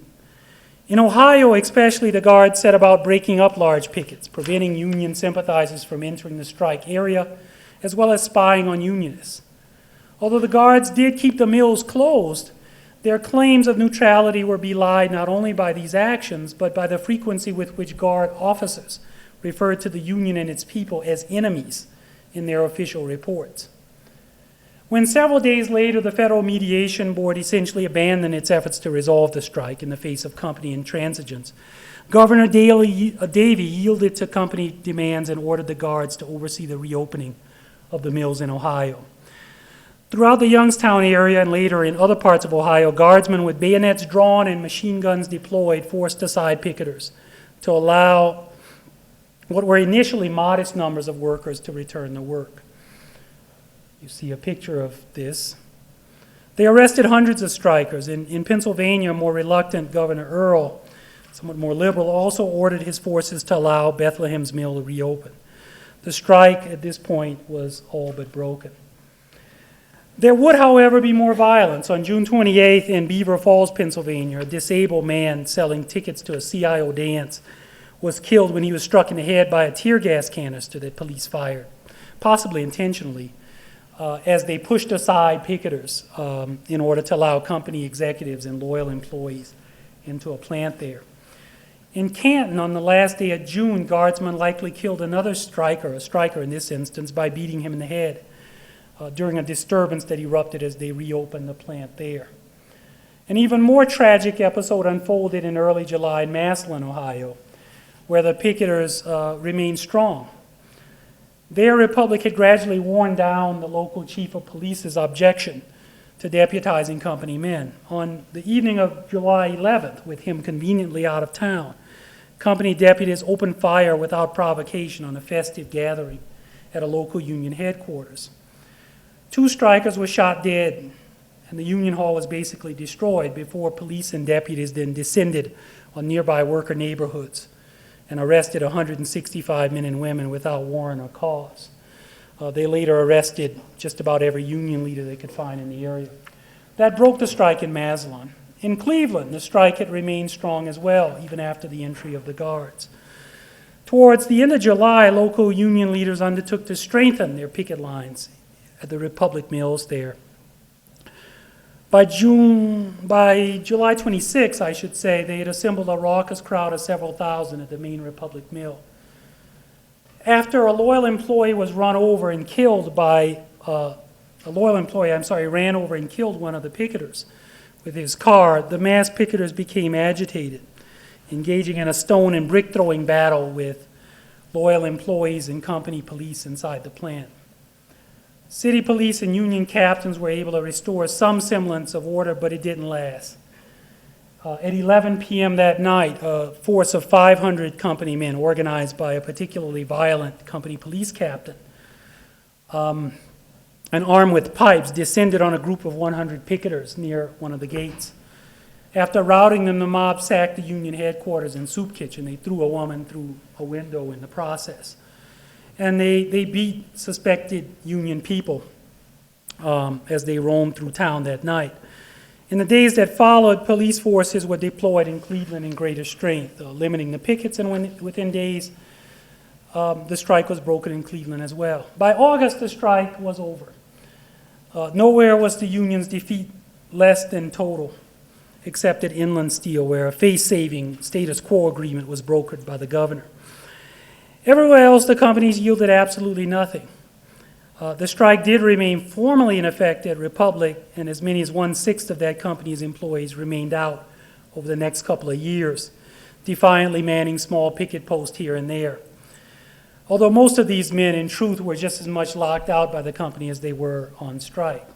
[SPEAKER 2] In Ohio, especially, the Guards set about breaking up large pickets, preventing Union sympathizers from entering the strike area, as well as spying on Unionists. Although the Guards did keep the mills closed, their claims of neutrality were belied not only by these actions, but by the frequency with which Guard officers referred to the Union and its people as enemies in their official reports. When several days later the Federal Mediation Board essentially abandoned its efforts to resolve the strike in the face of company intransigence, Governor Davey yielded to company demands and ordered the Guards to oversee the reopening of the mills in Ohio. Throughout the Youngstown area and later in other parts of Ohio, Guardsmen with bayonets drawn and machine guns deployed forced aside picketers to allow what were initially modest numbers of workers to return to work. You see a picture of this. They arrested hundreds of strikers. In Pennsylvania, more reluctant Governor Earl, somewhat more liberal, also ordered his forces to allow Bethlehem's mill to reopen. The strike at this point was all but broken. There would, however, be more violence. On June 28th in Beaver Falls, Pennsylvania, a disabled man selling tickets to a CIO dance was killed when he was struck in the head by a tear gas canister that police fired, possibly intentionally, as they pushed aside picketers in order to allow company executives and loyal employees into a plant there. In Canton, on the last day of June, Guardsmen likely killed another striker, a striker in this instance, by beating him in the head during a disturbance that erupted as they reopened the plant there. An even more tragic episode unfolded in early July in Massillon, Ohio, where the picketers remained strong. Their republic had gradually worn down the local chief of police's objection to deputizing company men. On the evening of July 11th, with him conveniently out of town, company deputies opened fire without provocation on a festive gathering at a local union headquarters. 2 strikers were shot dead, and the union hall was basically destroyed before police and deputies then descended on nearby worker neighborhoods and arrested 165 men and women without warrant or cause. They later arrested just about every union leader they could find in the area. That broke the strike in Massillon. In Cleveland, the strike had remained strong as well, even after the entry of the Guards. Towards the end of July, local union leaders undertook to strengthen their picket lines at the Republic mills there. By July 26, I should say, they had assembled a raucous crowd of several thousand at the main Republic mill. after a loyal employee was run over and killed by, ran over and killed one of the picketers with his car, the mass picketers became agitated, engaging in a stone and brick throwing battle with loyal employees and company police inside the plant. City police and union captains were able to restore some semblance of order, but it didn't last. At 11 p.m. that night, a force of 500 company men, organized by a particularly violent company police captain, and armed with pipes, descended on a group of 100 picketers near one of the gates. After routing them, the mob sacked the union headquarters and soup kitchen. They threw a woman through a window in the process. And they beat suspected union people as they roamed through town that night. In the days that followed, police forces were deployed in Cleveland in greater strength, limiting the pickets, and within days, the strike was broken in Cleveland as well. By August, the strike was over. Nowhere was the union's defeat less than total, except at Inland Steel, where a face-saving status quo agreement was brokered by the governor. Everywhere else, the companies yielded absolutely nothing. The strike did remain formally in effect at Republic, and as many as 1/6 of that company's employees remained out over the next couple of years, defiantly manning small picket posts here and there. Although most of these men, in truth, were just as much locked out by the company as they were on strike.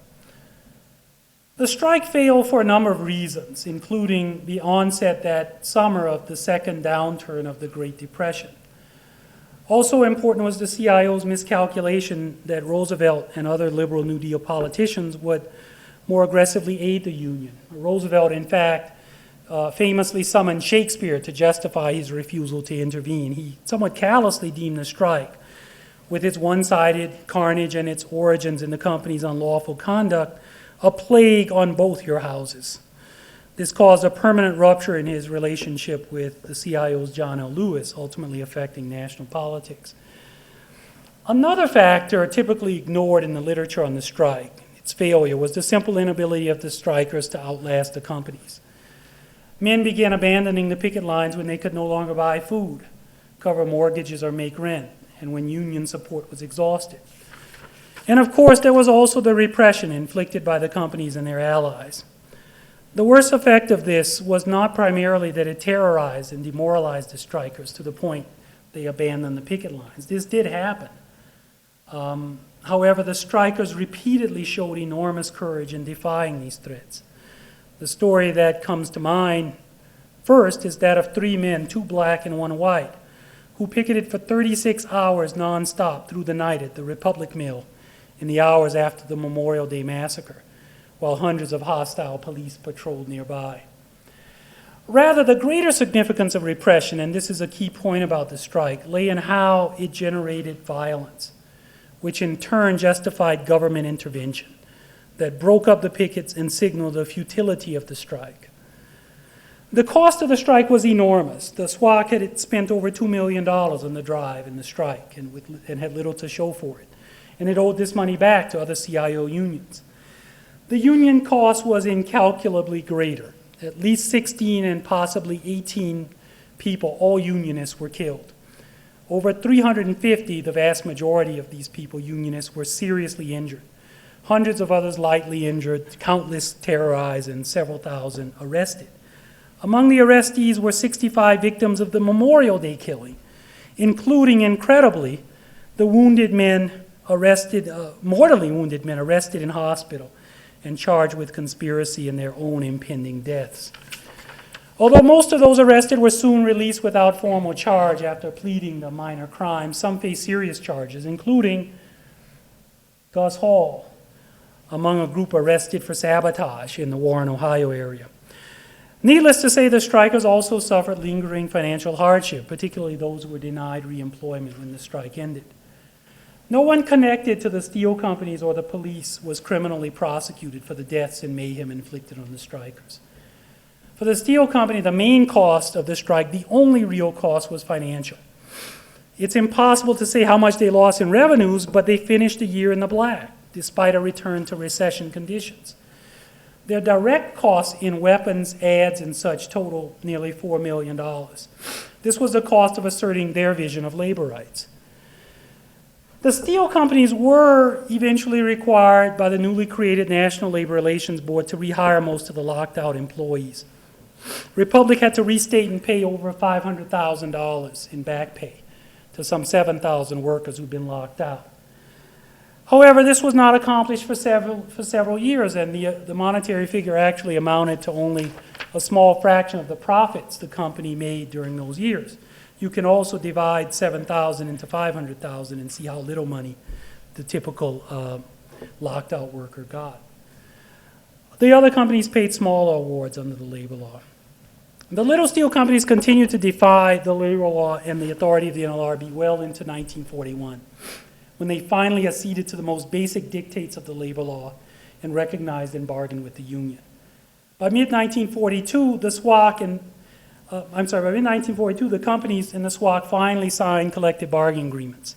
[SPEAKER 2] The strike failed for a number of reasons, including the onset that summer of the second downturn of the Great Depression. Also important was the CIO's miscalculation that Roosevelt and other liberal New Deal politicians would more aggressively aid the union. Roosevelt, in fact, famously summoned Shakespeare to justify his refusal to intervene. He somewhat callously deemed the strike, with its one-sided carnage and its origins in the company's unlawful conduct, a plague on both your houses. This caused a permanent rupture in his relationship with the CIO's John L. Lewis, ultimately affecting national politics. Another factor typically ignored in the literature on the strike, its failure, was the simple inability of the strikers to outlast the companies. Men began abandoning the picket lines when they could no longer buy food, cover mortgages, or make rent, and when union support was exhausted. And of course, there was also the repression inflicted by the companies and their allies. The worst effect of this was not primarily that it terrorized and demoralized the strikers to the point they abandoned the picket lines. This did happen. However, the strikers repeatedly showed enormous courage in defying these threats. The story that comes to mind first is that of 3 men, 2 black and 1 white, who picketed for 36 hours nonstop through the night at the Republic Mill in the hours after the Memorial Day massacre, while hundreds of hostile police patrolled nearby. Rather, the greater significance of repression, and this is a key point about the strike, lay in how it generated violence, which in turn justified government intervention that broke up the pickets and signaled the futility of the strike. The cost of the strike was enormous. The SWAC had spent over $2 million on the drive and the strike and had little to show for it, and it owed this money back to other CIO unions. The union cost was incalculably greater. At least 16 and possibly 18 people, all unionists, were killed. Over 350, the vast majority of these people, unionists, were seriously injured. Hundreds of others lightly injured, countless terrorized, and several thousand arrested. Among the arrestees were 65 victims of the Memorial Day killing, including, incredibly, the wounded men arrested, mortally wounded men arrested in hospital and charged with conspiracy in their own impending deaths. Although most of those arrested were soon released without formal charge after pleading to minor crimes, some faced serious charges, including Gus Hall, among a group arrested for sabotage in the Warren, Ohio area. Needless to say, the strikers also suffered lingering financial hardship, particularly those who were denied reemployment when the strike ended. No one connected to the steel companies or the police was criminally prosecuted for the deaths and mayhem inflicted on the strikers. For the steel company, the main cost of the strike, the only real cost, was financial. It's impossible to say how much they lost in revenues, but they finished the year in the black, despite a return to recession conditions. Their direct costs in weapons, ads, and such total nearly $4 million. This was the cost of asserting their vision of labor rights. The steel companies were eventually required by the newly created National Labor Relations Board to rehire most of the locked out employees. Republic had to restate and pay over $500,000 in back pay to some 7,000 workers who'd been locked out. However, this was not accomplished for several years, and the monetary figure actually amounted to only a small fraction of the profits the company made during those years. You can also divide 7,000 into 500,000 and see how little money the typical locked out worker got. The other companies paid smaller awards under the labor law. The little steel companies continued to defy the labor law and the authority of the NLRB well into 1941, when they finally acceded to the most basic dictates of the labor law and recognized and bargained with the union. By mid-1942, by mid-1942, the companies in the SWAC finally signed collective bargaining agreements.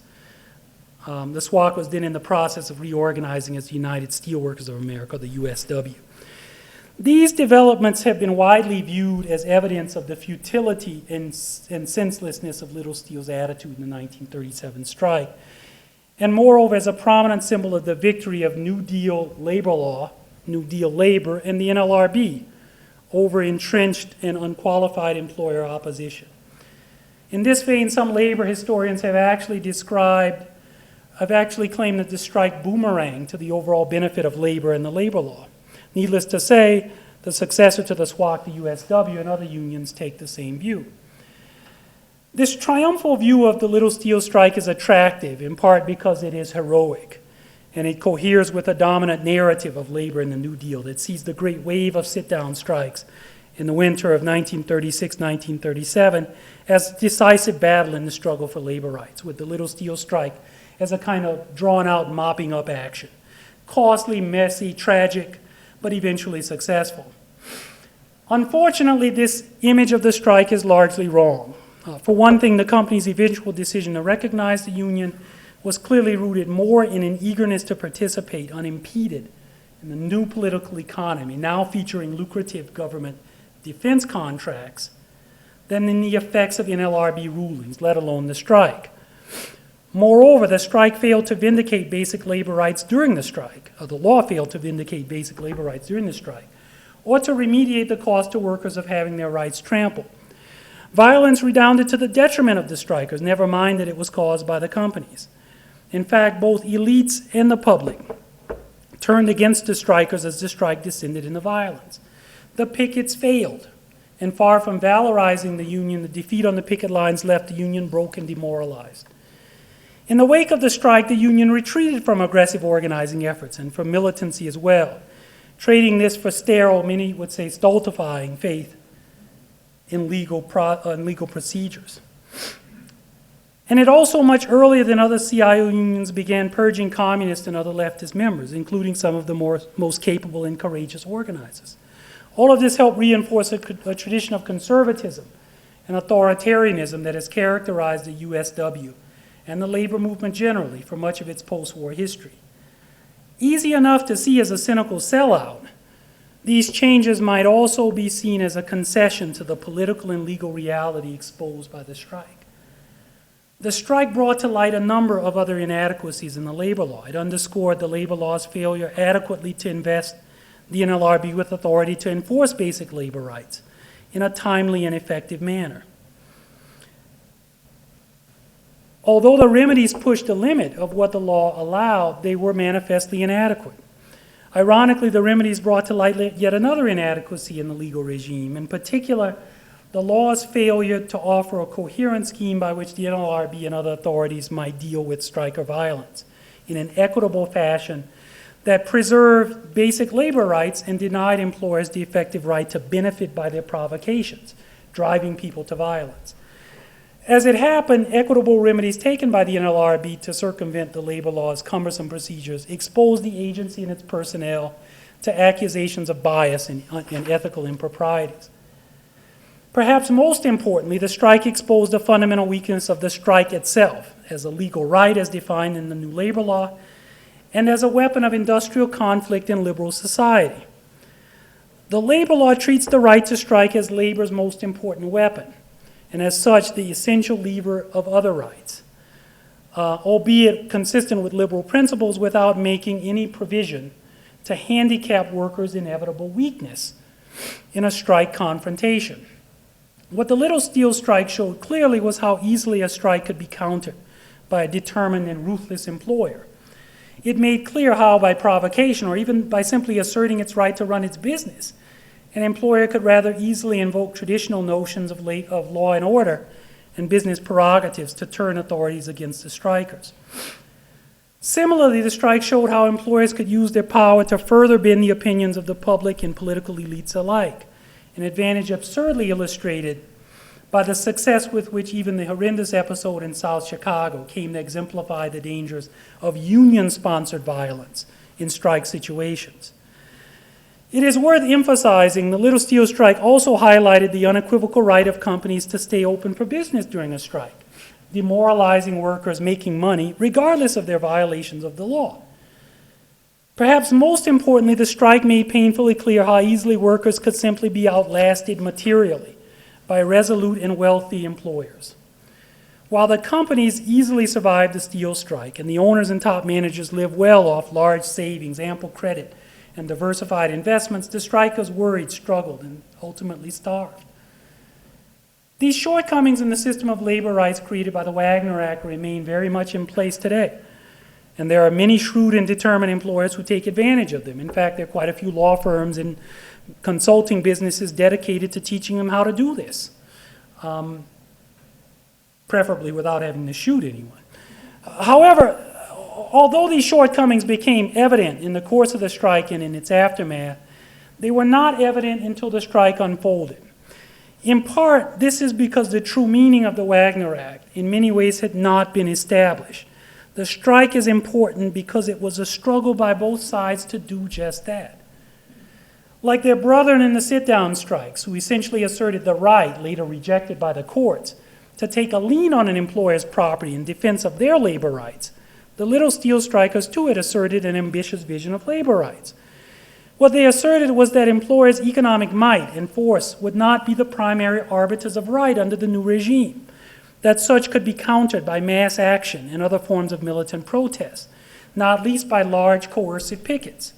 [SPEAKER 2] The SWAC was then in the process of reorganizing as the United Steelworkers of America, the USW. These developments have been widely viewed as evidence of the futility and senselessness of Little Steel's attitude in the 1937 strike, and moreover as a prominent symbol of the victory of New Deal labor law, New Deal labor, and the NLRB over entrenched and unqualified employer opposition. In this vein, some labor historians have actually claimed that the strike boomeranged to the overall benefit of labor and the labor law. Needless to say, the successor to the SWAC, the USW, and other unions take the same view. This triumphal view of the Little Steel strike is attractive, in part because it is heroic, and it coheres with a dominant narrative of labor in the New Deal that sees the great wave of sit-down strikes in the winter of 1936-1937 as a decisive battle in the struggle for labor rights, with the Little Steel strike as a kind of drawn-out mopping-up action. Costly, messy, tragic, but eventually successful. Unfortunately, this image of the strike is largely wrong. For one thing, the company's eventual decision to recognize the union was clearly rooted more in an eagerness to participate unimpeded in the new political economy, now featuring lucrative government defense contracts, than in the effects of NLRB rulings, let alone the strike. Moreover, the strike failed to vindicate basic labor rights during the strike, or the law failed to vindicate basic labor rights during the strike, or to remediate the cost to workers of having their rights trampled. Violence redounded to the detriment of the strikers, never mind that it was caused by the companies. In fact, both elites and the public turned against the strikers as the strike descended into violence. The pickets failed, and far from valorizing the union, the defeat on the picket lines left the union broke and demoralized. In the wake of the strike, the union retreated from aggressive organizing efforts and from militancy as well, trading this for sterile, many would say stultifying, faith in legal procedures. And it also, much earlier than other CIO unions, began purging communist and other leftist members, including some of the most capable and courageous organizers. All of this helped reinforce a tradition of conservatism and authoritarianism that has characterized the USW and the labor movement generally for much of its post-war history. Easy enough to see as a cynical sellout, these changes might also be seen as a concession to the political and legal reality exposed by the strike. The strike brought to light a number of other inadequacies in the labor law. It underscored the labor law's failure adequately to invest the NLRB with authority to enforce basic labor rights in a timely and effective manner. Although the remedies pushed the limit of what the law allowed, they were manifestly inadequate. Ironically, the remedies brought to light yet another inadequacy in the legal regime, in particular, the law's failure to offer a coherent scheme by which the NLRB and other authorities might deal with striker violence in an equitable fashion that preserved basic labor rights and denied employers the effective right to benefit by their provocations, driving people to violence. As it happened, equitable remedies taken by the NLRB to circumvent the labor law's cumbersome procedures exposed the agency and its personnel to accusations of bias and ethical improprieties. Perhaps most importantly, the strike exposed the fundamental weakness of the strike itself as a legal right as defined in the new labor law and as a weapon of industrial conflict in liberal society. The labor law treats the right to strike as labor's most important weapon, and as such, the essential lever of other rights. albeit consistent with liberal principles, without making any provision to handicap workers' inevitable weakness in a strike confrontation. What the Little Steel Strike showed clearly was how easily a strike could be countered by a determined and ruthless employer. It made clear how, by provocation or even by simply asserting its right to run its business, an employer could rather easily invoke traditional notions of law and order and business prerogatives to turn authorities against the strikers. Similarly, the strike showed how employers could use their power to further bend the opinions of the public and political elites alike, an advantage absurdly illustrated by the success with which even the horrendous episode in South Chicago came to exemplify the dangers of union-sponsored violence in strike situations. It is worth emphasizing the Little Steel Strike also highlighted the unequivocal right of companies to stay open for business during a strike, demoralizing workers making money regardless of their violations of the law. Perhaps most importantly, the strike made painfully clear how easily workers could simply be outlasted materially by resolute and wealthy employers. While the companies easily survived the steel strike and the owners and top managers lived well off large savings, ample credit, and diversified investments, the strikers worried, struggled, and ultimately starved. These shortcomings in the system of labor rights created by the Wagner Act remain very much in place today. And there are many shrewd and determined employers who take advantage of them. In fact, there are quite a few law firms and consulting businesses dedicated to teaching them how to do this, preferably without having to shoot anyone. However, although these shortcomings became evident in the course of the strike and in its aftermath, they were not evident until the strike unfolded. In part, this is because the true meaning of the Wagner Act in many ways had not been established. The strike is important because it was a struggle by both sides to do just that. Like their brethren in the sit-down strikes, who essentially asserted the right, later rejected by the courts, to take a lien on an employer's property in defense of their labor rights, the Little Steel Strikers too had asserted an ambitious vision of labor rights. What they asserted was that employers' economic might and force would not be the primary arbiters of right under the new regime, that such could be countered by mass action and other forms of militant protest, not least by large coercive pickets.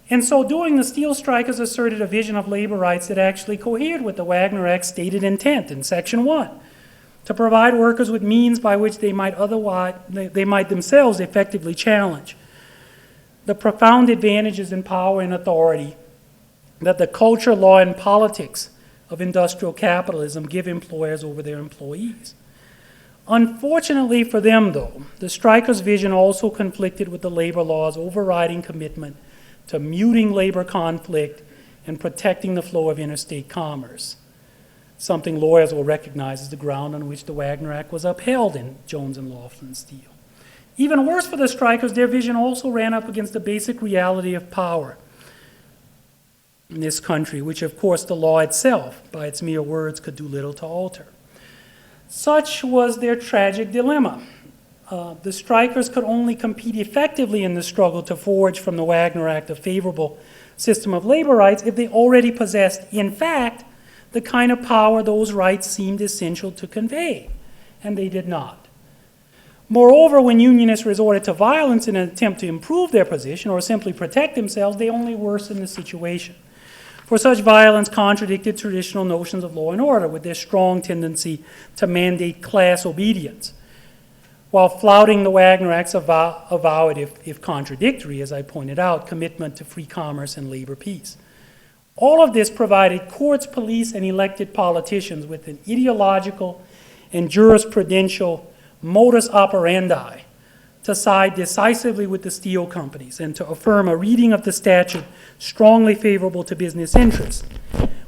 [SPEAKER 2] In so doing, the steel strikers asserted a vision of labor rights that actually cohered with the Wagner Act's stated intent in Section 1, to provide workers with means by which they might themselves effectively challenge the profound advantages in power and authority that the culture, law, and politics of industrial capitalism give employers over their employees. Unfortunately for them, though, the strikers' vision also conflicted with the labor law's overriding commitment to muting labor conflict and protecting the flow of interstate commerce, something lawyers will recognize as the ground on which the Wagner Act was upheld in Jones and Laughlin Steel. Even worse for the strikers, their vision also ran up against the basic reality of power in this country, which of course the law itself, by its mere words, could do little to alter. Such was their tragic dilemma. The strikers could only compete effectively in the struggle to forge from the Wagner Act a favorable system of labor rights if they already possessed, in fact, the kind of power those rights seemed essential to convey, and they did not. Moreover, when unionists resorted to violence in an attempt to improve their position or simply protect themselves, they only worsened the situation. For such violence contradicted traditional notions of law and order with their strong tendency to mandate class obedience, while flouting the Wagner Act's avowed, if contradictory, as I pointed out, commitment to free commerce and labor peace. All of this provided courts, police, and elected politicians with an ideological and jurisprudential modus operandi to side decisively with the steel companies and to affirm a reading of the statute strongly favorable to business interests,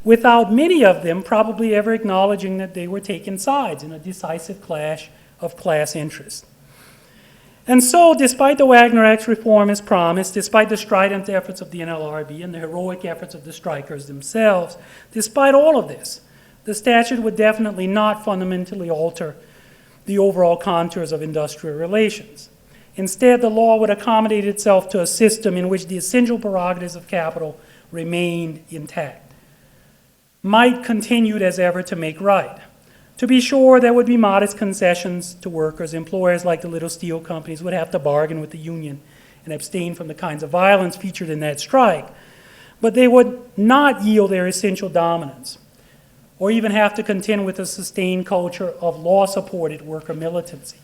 [SPEAKER 2] without many of them probably ever acknowledging that they were taking sides in a decisive clash of class interests. And so, despite the Wagner Act's reform as promised, despite the strident efforts of the NLRB and the heroic efforts of the strikers themselves, despite all of this, the statute would definitely not fundamentally alter the overall contours of industrial relations. Instead, the law would accommodate itself to a system in which the essential prerogatives of capital remained intact. Might continued as ever to make right, To be sure, there would be modest concessions to workers. Employers like the little steel companies would have to bargain with the union and abstain from the kinds of violence featured in that strike. But they would not yield their essential dominance, or even have to contend with a sustained culture of law-supported worker militancy.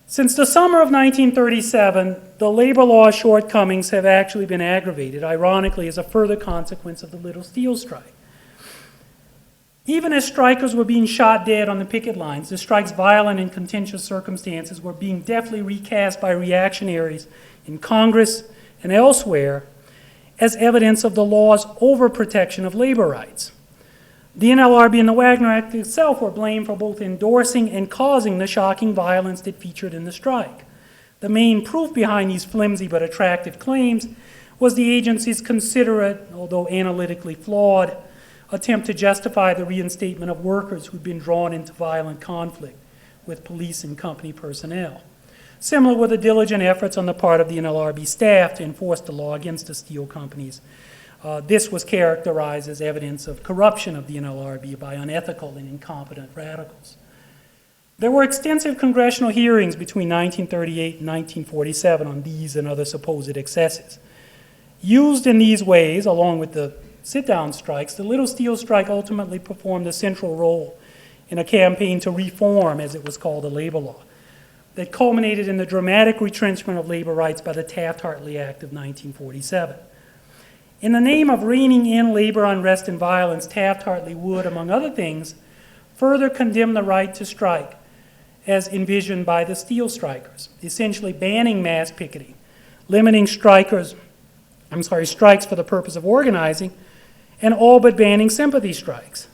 [SPEAKER 2] Since the summer of 1937, the labor law shortcomings have actually been aggravated, ironically, as a further consequence of the little steel strike. Even as strikers were being shot dead on the picket lines, the strike's violent and contentious circumstances were being deftly recast by reactionaries in Congress and elsewhere as evidence of the law's overprotection of labor rights. The NLRB and the Wagner Act itself were blamed for both endorsing and causing the shocking violence that featured in the strike. The main proof behind these flimsy but attractive claims was the agency's considerate, although analytically flawed, attempt to justify the reinstatement of workers who'd been drawn into violent conflict with police and company personnel. Similar were the diligent efforts on the part of the NLRB staff to enforce the law against the steel companies. This was characterized as evidence of corruption of the NLRB by unethical and incompetent radicals. There were extensive congressional hearings between 1938 and 1947 on these and other supposed excesses. Used in these ways, along with the sit-down strikes, the little steel strike ultimately performed a central role in a campaign to reform, as it was called, the labor law, that culminated in the dramatic retrenchment of labor rights by the Taft-Hartley Act of 1947. In the name of reining in labor unrest and violence, Taft-Hartley would, among other things, further condemn the right to strike as envisioned by the steel strikers, essentially banning mass picketing, limiting strikes for the purpose of organizing, and all but banning sympathy strikes.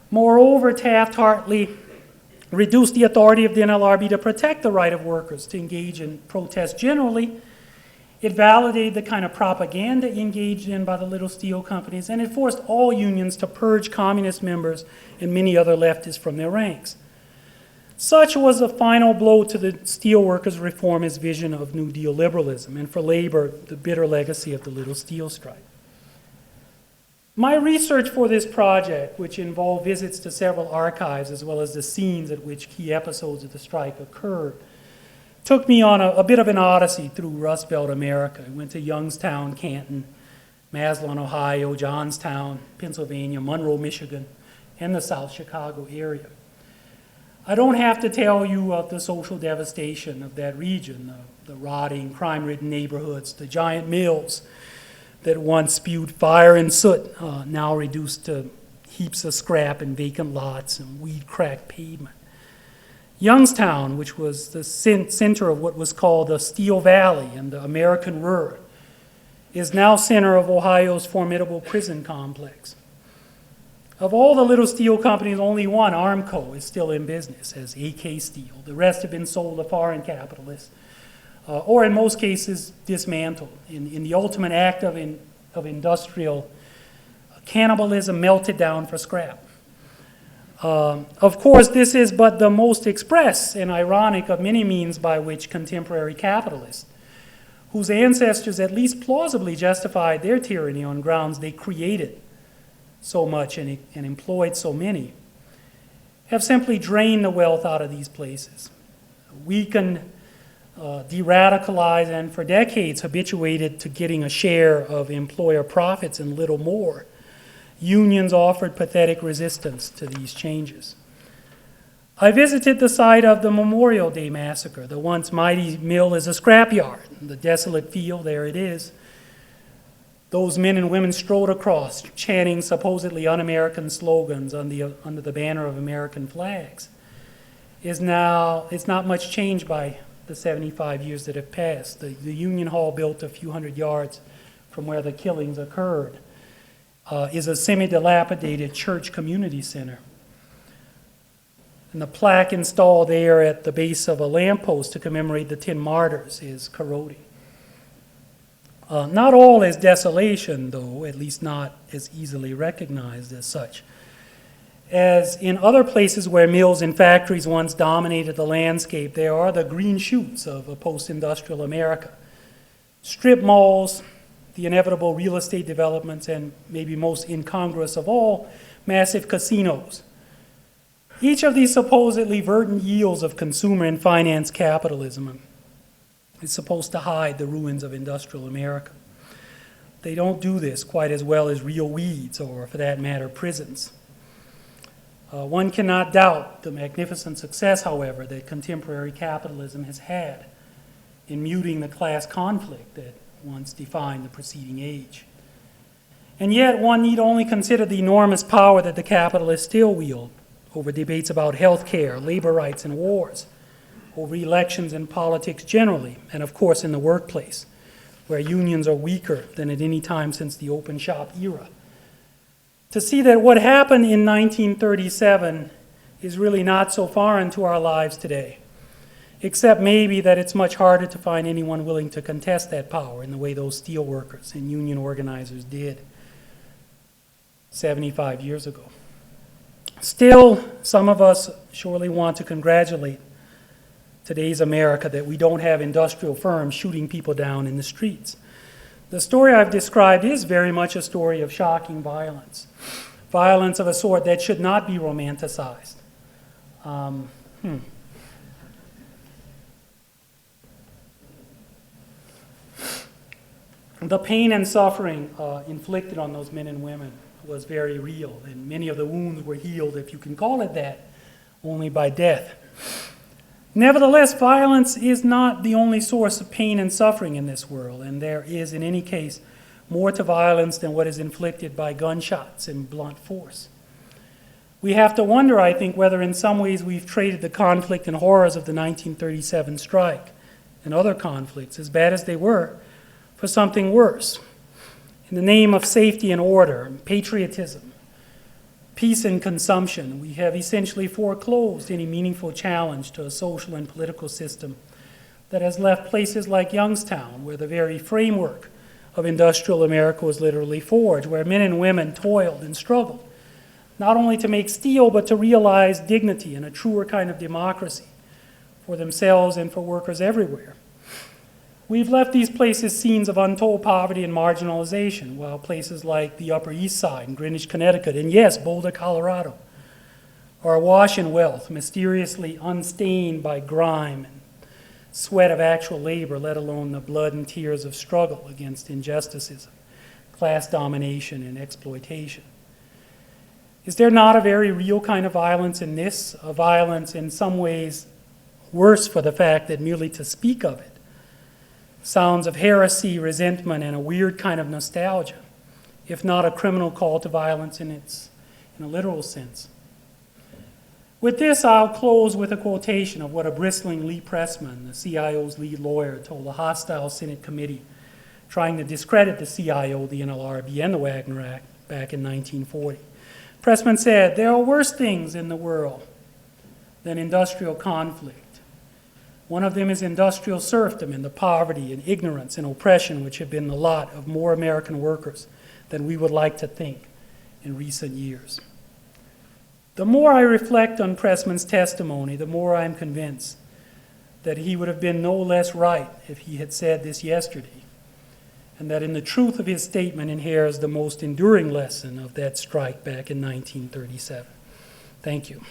[SPEAKER 2] Moreover, Taft-Hartley reduced the authority of the NLRB to protect the right of workers to engage in protest generally. It validated the kind of propaganda engaged in by the little steel companies, and it forced all unions to purge communist members and many other leftists from their ranks. Such was the final blow to the steelworkers' reformist vision of New Deal liberalism, and for labor, the bitter legacy of the little steel strike. My research for this project, which involved visits to several archives as well as the scenes at which key episodes of the strike occurred, took me on a bit of an odyssey through Rust Belt America. I went to Youngstown, Canton, Massillon, Ohio, Johnstown, Pennsylvania, Monroe, Michigan, and the South Chicago area. I don't have to tell you of the social devastation of that region, the rotting, crime-ridden neighborhoods, the giant mills that once spewed fire and soot, now reduced to heaps of scrap and vacant lots and weed-cracked pavement. Youngstown, which was the center of what was called the Steel Valley and the American Ruhr, is now center of Ohio's formidable prison complex. Of all the little steel companies, only one, Armco, is still in business as AK Steel. The rest have been sold to foreign capitalists, or in most cases, dismantled in the ultimate act of industrial cannibalism, melted down for scrap. Of course, this is but the most express and ironic of many means by which contemporary capitalists, whose ancestors at least plausibly justified their tyranny on grounds they created so much and employed so many, have simply drained the wealth out of these places, weakened, de-radicalized, and for decades habituated to getting a share of employer profits and little more. Unions offered pathetic resistance to these changes. I visited the site of the Memorial Day Massacre. The once mighty mill is a scrapyard. The desolate field, there it is. Those men and women strode across, chanting supposedly un-American slogans under the banner of American flags. It's not much changed by the 75 years that have passed. The Union Hall, built a few hundred yards from where the killings occurred, is a semi-dilapidated church community center. And the plaque installed there at the base of a lamppost to commemorate the 10 martyrs is corroding. Not all is desolation, though, at least not as easily recognized as such. As in other places where mills and factories once dominated the landscape, there are the green shoots of a post-industrial America. Strip malls, the inevitable real estate developments, and maybe most incongruous of all, massive casinos. Each of these supposedly verdant yields of consumer and finance capitalism is supposed to hide the ruins of industrial America. They don't do this quite as well as real weeds, or for that matter, prisons. One cannot doubt the magnificent success, however, that contemporary capitalism has had in muting the class conflict that once defined the preceding age. And yet, one need only consider the enormous power that the capitalists still wield over debates about health care, labor rights, and wars, over elections and politics generally, and of course in the workplace, where unions are weaker than at any time since the open shop era, to see that what happened in 1937 is really not so far into our lives today, except maybe that it's much harder to find anyone willing to contest that power in the way those steel workers and union organizers did 75 years ago. Still, some of us surely want to congratulate today's America that we don't have industrial firms shooting people down in the streets. The story I've described is very much a story of shocking violence, violence of a sort that should not be romanticized. The pain and suffering inflicted on those men and women was very real, and many of the wounds were healed, if you can call it that, only by death. Nevertheless, violence is not the only source of pain and suffering in this world, and there is, in any case, more to violence than what is inflicted by gunshots and blunt force. We have to wonder, I think, whether in some ways we've traded the conflict and horrors of the 1937 strike and other conflicts, as bad as they were, for something worse. In the name of safety and order, patriotism, peace and consumption, we have essentially foreclosed any meaningful challenge to a social and political system that has left places like Youngstown, where the very framework of industrial America was literally forged, where men and women toiled and struggled, not only to make steel, but to realize dignity and a truer kind of democracy for themselves and for workers everywhere. We've left these places scenes of untold poverty and marginalization, while places like the Upper East Side and Greenwich, Connecticut, and yes, Boulder, Colorado, are awash in wealth, mysteriously unstained by grime and sweat of actual labor, let alone the blood and tears of struggle against injustices, class domination, and exploitation. Is there not a very real kind of violence in this, a violence in some ways worse for the fact that merely to speak of it sounds of heresy, resentment, and a weird kind of nostalgia, if not a criminal call to violence in a literal sense? With this, I'll close with a quotation of what a bristling Lee Pressman, the CIO's lead lawyer, told a hostile Senate committee trying to discredit the CIO, the NLRB, and the Wagner Act back in 1940. Pressman said, "There are worse things in the world than industrial conflict. One of them is industrial serfdom and the poverty and ignorance and oppression which have been the lot of more American workers than we would like to think in recent years." The more I reflect on Pressman's testimony, the more I am convinced that he would have been no less right if he had said this yesterday, and that in the truth of his statement inheres the most enduring lesson of that strike back in 1937. Thank you.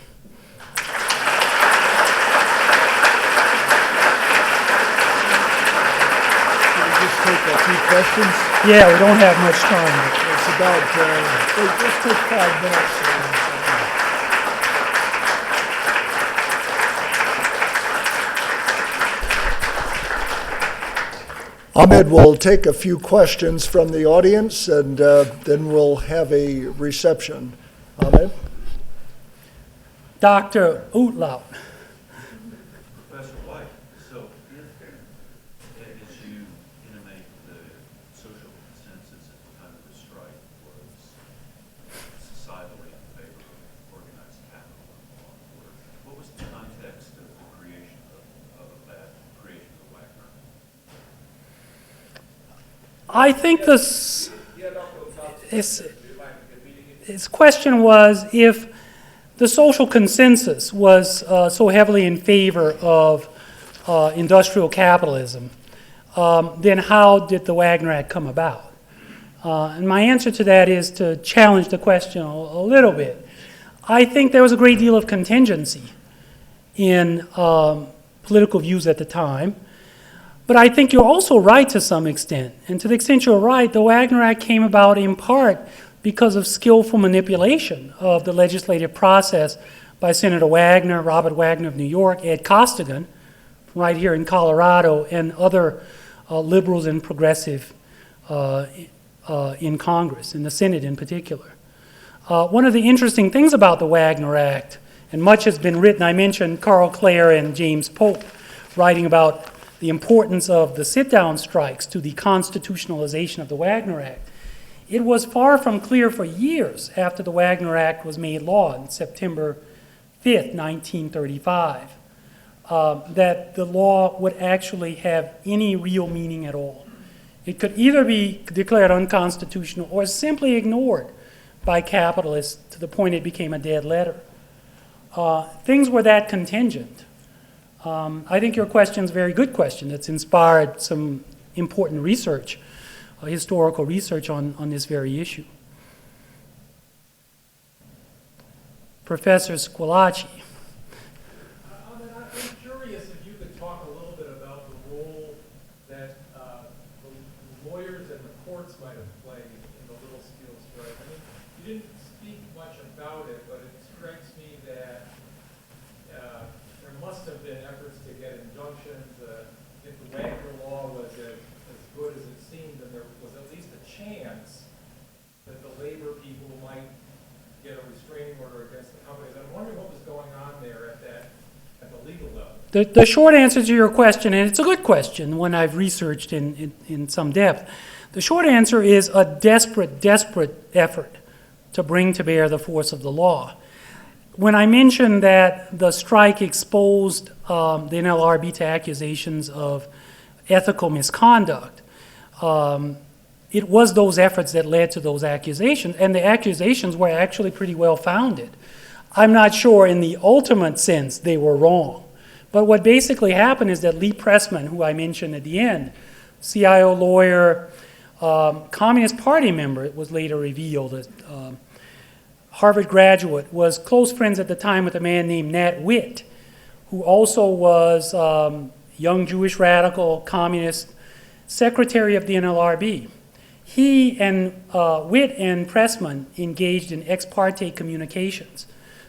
[SPEAKER 1] Take a few questions.
[SPEAKER 2] Yeah, we don't have much time.
[SPEAKER 1] It's about, just take 5 minutes. Ahmed will take a few questions from the audience, and then we'll have a reception. Ahmed?
[SPEAKER 2] Dr. Outlaw. I think his question was if the social consensus was so heavily in favor of industrial capitalism, then how did the Wagner Act come about? And my answer to that is to challenge the question a little bit. I think there was a great deal of contingency in political views at the time. But I think you're also right to some extent. And to the extent you're right, the Wagner Act came about in part because of skillful manipulation of the legislative process by Senator Wagner, Robert Wagner of New York, Ed Costigan, right here in Colorado, and other liberals and progressive in Congress, in the Senate in particular. One of the interesting things about the Wagner Act, and much has been written, I mentioned Carl Clare and James Pope writing about the importance of the sit-down strikes to the constitutionalization of the Wagner Act. It was far from clear for years after the Wagner Act was made law on September 5th, 1935, that the law would actually have any real meaning at all. It could either be declared unconstitutional or simply ignored by capitalists to the point it became a dead letter. Things were that contingent. I think your question is a very good question. It's inspired some important research, historical research on this very issue. Professor Squillace.
[SPEAKER 3] Ahmed, I'm curious if you could talk a little bit about the role that the lawyers and the courts might have played in the Little Steel Strike. I mean, you didn't speak much about it, but it strikes me that there must have been efforts to get injunctions. If the Wagner law was as good as it seemed, then there was at least a chance that the labor people might get a restraining order against the companies. I'm wondering what was going on there at the legal level.
[SPEAKER 2] The short answer to your question, and it's a good question, one I've researched in some depth, the short answer is a desperate effort to bring to bear the force of the law. When I mentioned that the strike exposed the NLRB to accusations of ethical misconduct, it was those efforts that led to those accusations, and the accusations were actually pretty well founded. I'm not sure in the ultimate sense they were wrong, but what basically happened is that Lee Pressman, who I mentioned at the end, CIO lawyer, Communist Party member, it was later revealed, Harvard graduate, was close friends at the time with a man named Nat Witt, who also was young Jewish radical communist secretary of the NLRB. He and Witt and Pressman engaged in ex parte communications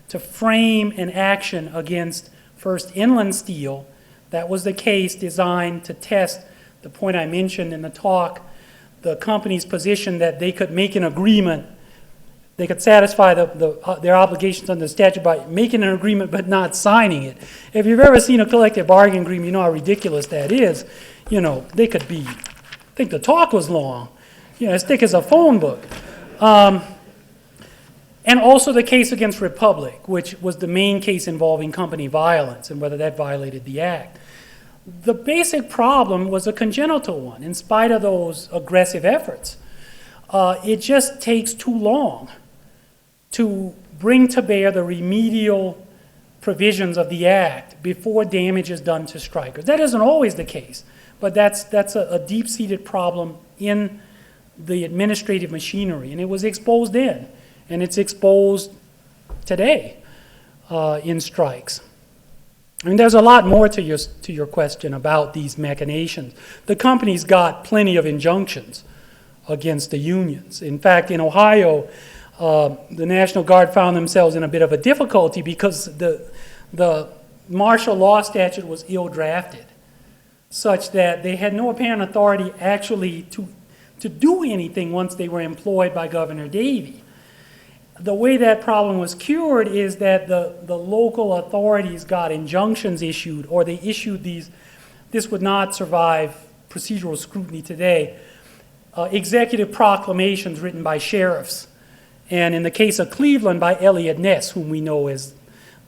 [SPEAKER 2] to frame an action against First Inland Steel. That was the case designed to test the point I mentioned in the talk, the company's position that they could make an agreement, they could satisfy their obligations under the statute by making an agreement but not signing it. If you've ever seen a collective bargaining agreement, you know how ridiculous that is. You know, they could be, I think the talk was long, you know, as thick as a phone book. And also the case against Republic, which was the main case involving company violence and whether that violated the act. The basic problem was a congenital one. In spite of those aggressive efforts, it just takes too long to bring to bear the remedial provisions of the act before damage is done to strikers. That isn't always the case, but that's a deep-seated problem in the administrative machinery, and it was exposed then, and it's exposed today in strikes. I mean, there's a lot more to your question about these machinations. The companies got plenty of injunctions against the unions. In fact, in Ohio, the National Guard found themselves in a bit of a difficulty because the martial law statute was ill-drafted, such that they had no apparent authority actually to do anything once they were employed by Governor Davie. The way that problem was cured is that the local authorities got injunctions issued, or they issued these, this would not survive procedural scrutiny today, executive proclamations written by sheriffs. And in the case of Cleveland, by Elliot Ness, whom we know as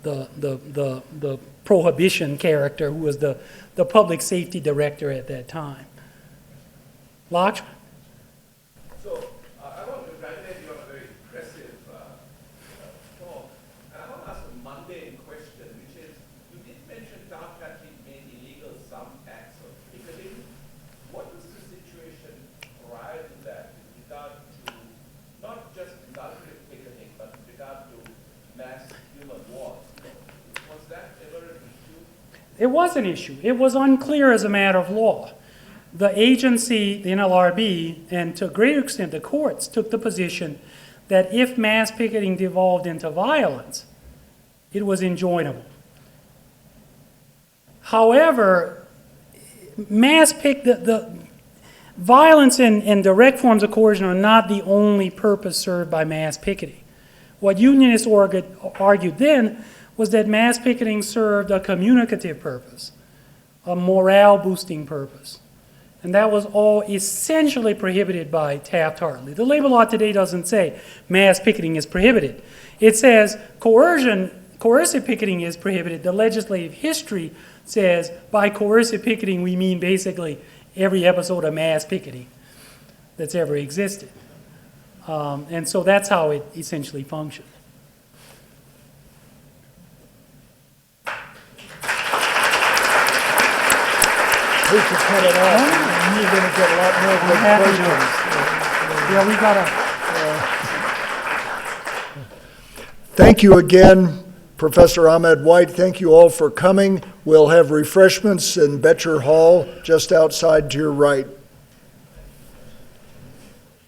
[SPEAKER 2] the prohibition character, who was the public safety director at that time. Lach?
[SPEAKER 4] So I want to congratulate you on a very impressive talk. And I want to ask a mundane question, which is, you did mention town countries made illegal some acts of picketing. What was the situation prior to that with regard to not just industrial picketing, but with regard to mass
[SPEAKER 2] It was an issue. It was unclear as a matter of law. The agency, the NLRB, and to a greater extent the courts, took the position that if mass picketing devolved into violence, it was enjoinable. However, the violence and direct forms of coercion are not the only purpose served by mass picketing. What unionists argued then was that mass picketing served a communicative purpose, a morale-boosting purpose. And that was all essentially prohibited by Taft-Hartley. The labor law today doesn't say mass picketing is prohibited. It says coercive picketing is prohibited. The legislative history says by coercive picketing we mean basically every episode of mass picketing that's ever existed. And so that's how it essentially functioned.
[SPEAKER 1] We should cut it off. You're going to get a lot more good questions.
[SPEAKER 2] Yeah, we got to.
[SPEAKER 1] Thank you again, Professor Ahmed White. Thank you all for coming. We'll have refreshments in Betcher Hall just outside to your right.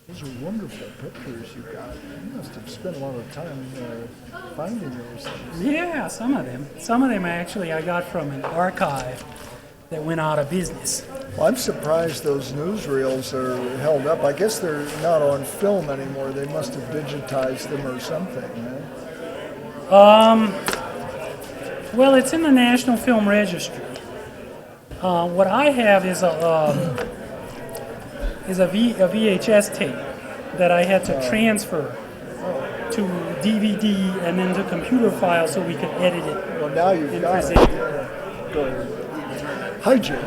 [SPEAKER 1] Those are wonderful pictures you got. You must have spent a lot of time finding those things.
[SPEAKER 2] Yeah, some of them. Some of them actually I got from an archive that went out of business.
[SPEAKER 1] Well, I'm surprised those newsreels are held up. I guess they're not on film anymore. They must have digitized them or something.
[SPEAKER 2] Well, it's in the National Film Registry. What I have is a VHS tape that I had to transfer to DVD and then to computer files so we could edit it.
[SPEAKER 1] Well, now you've got it.
[SPEAKER 2] present it.
[SPEAKER 1] Yeah. Go ahead. Hi, Jim.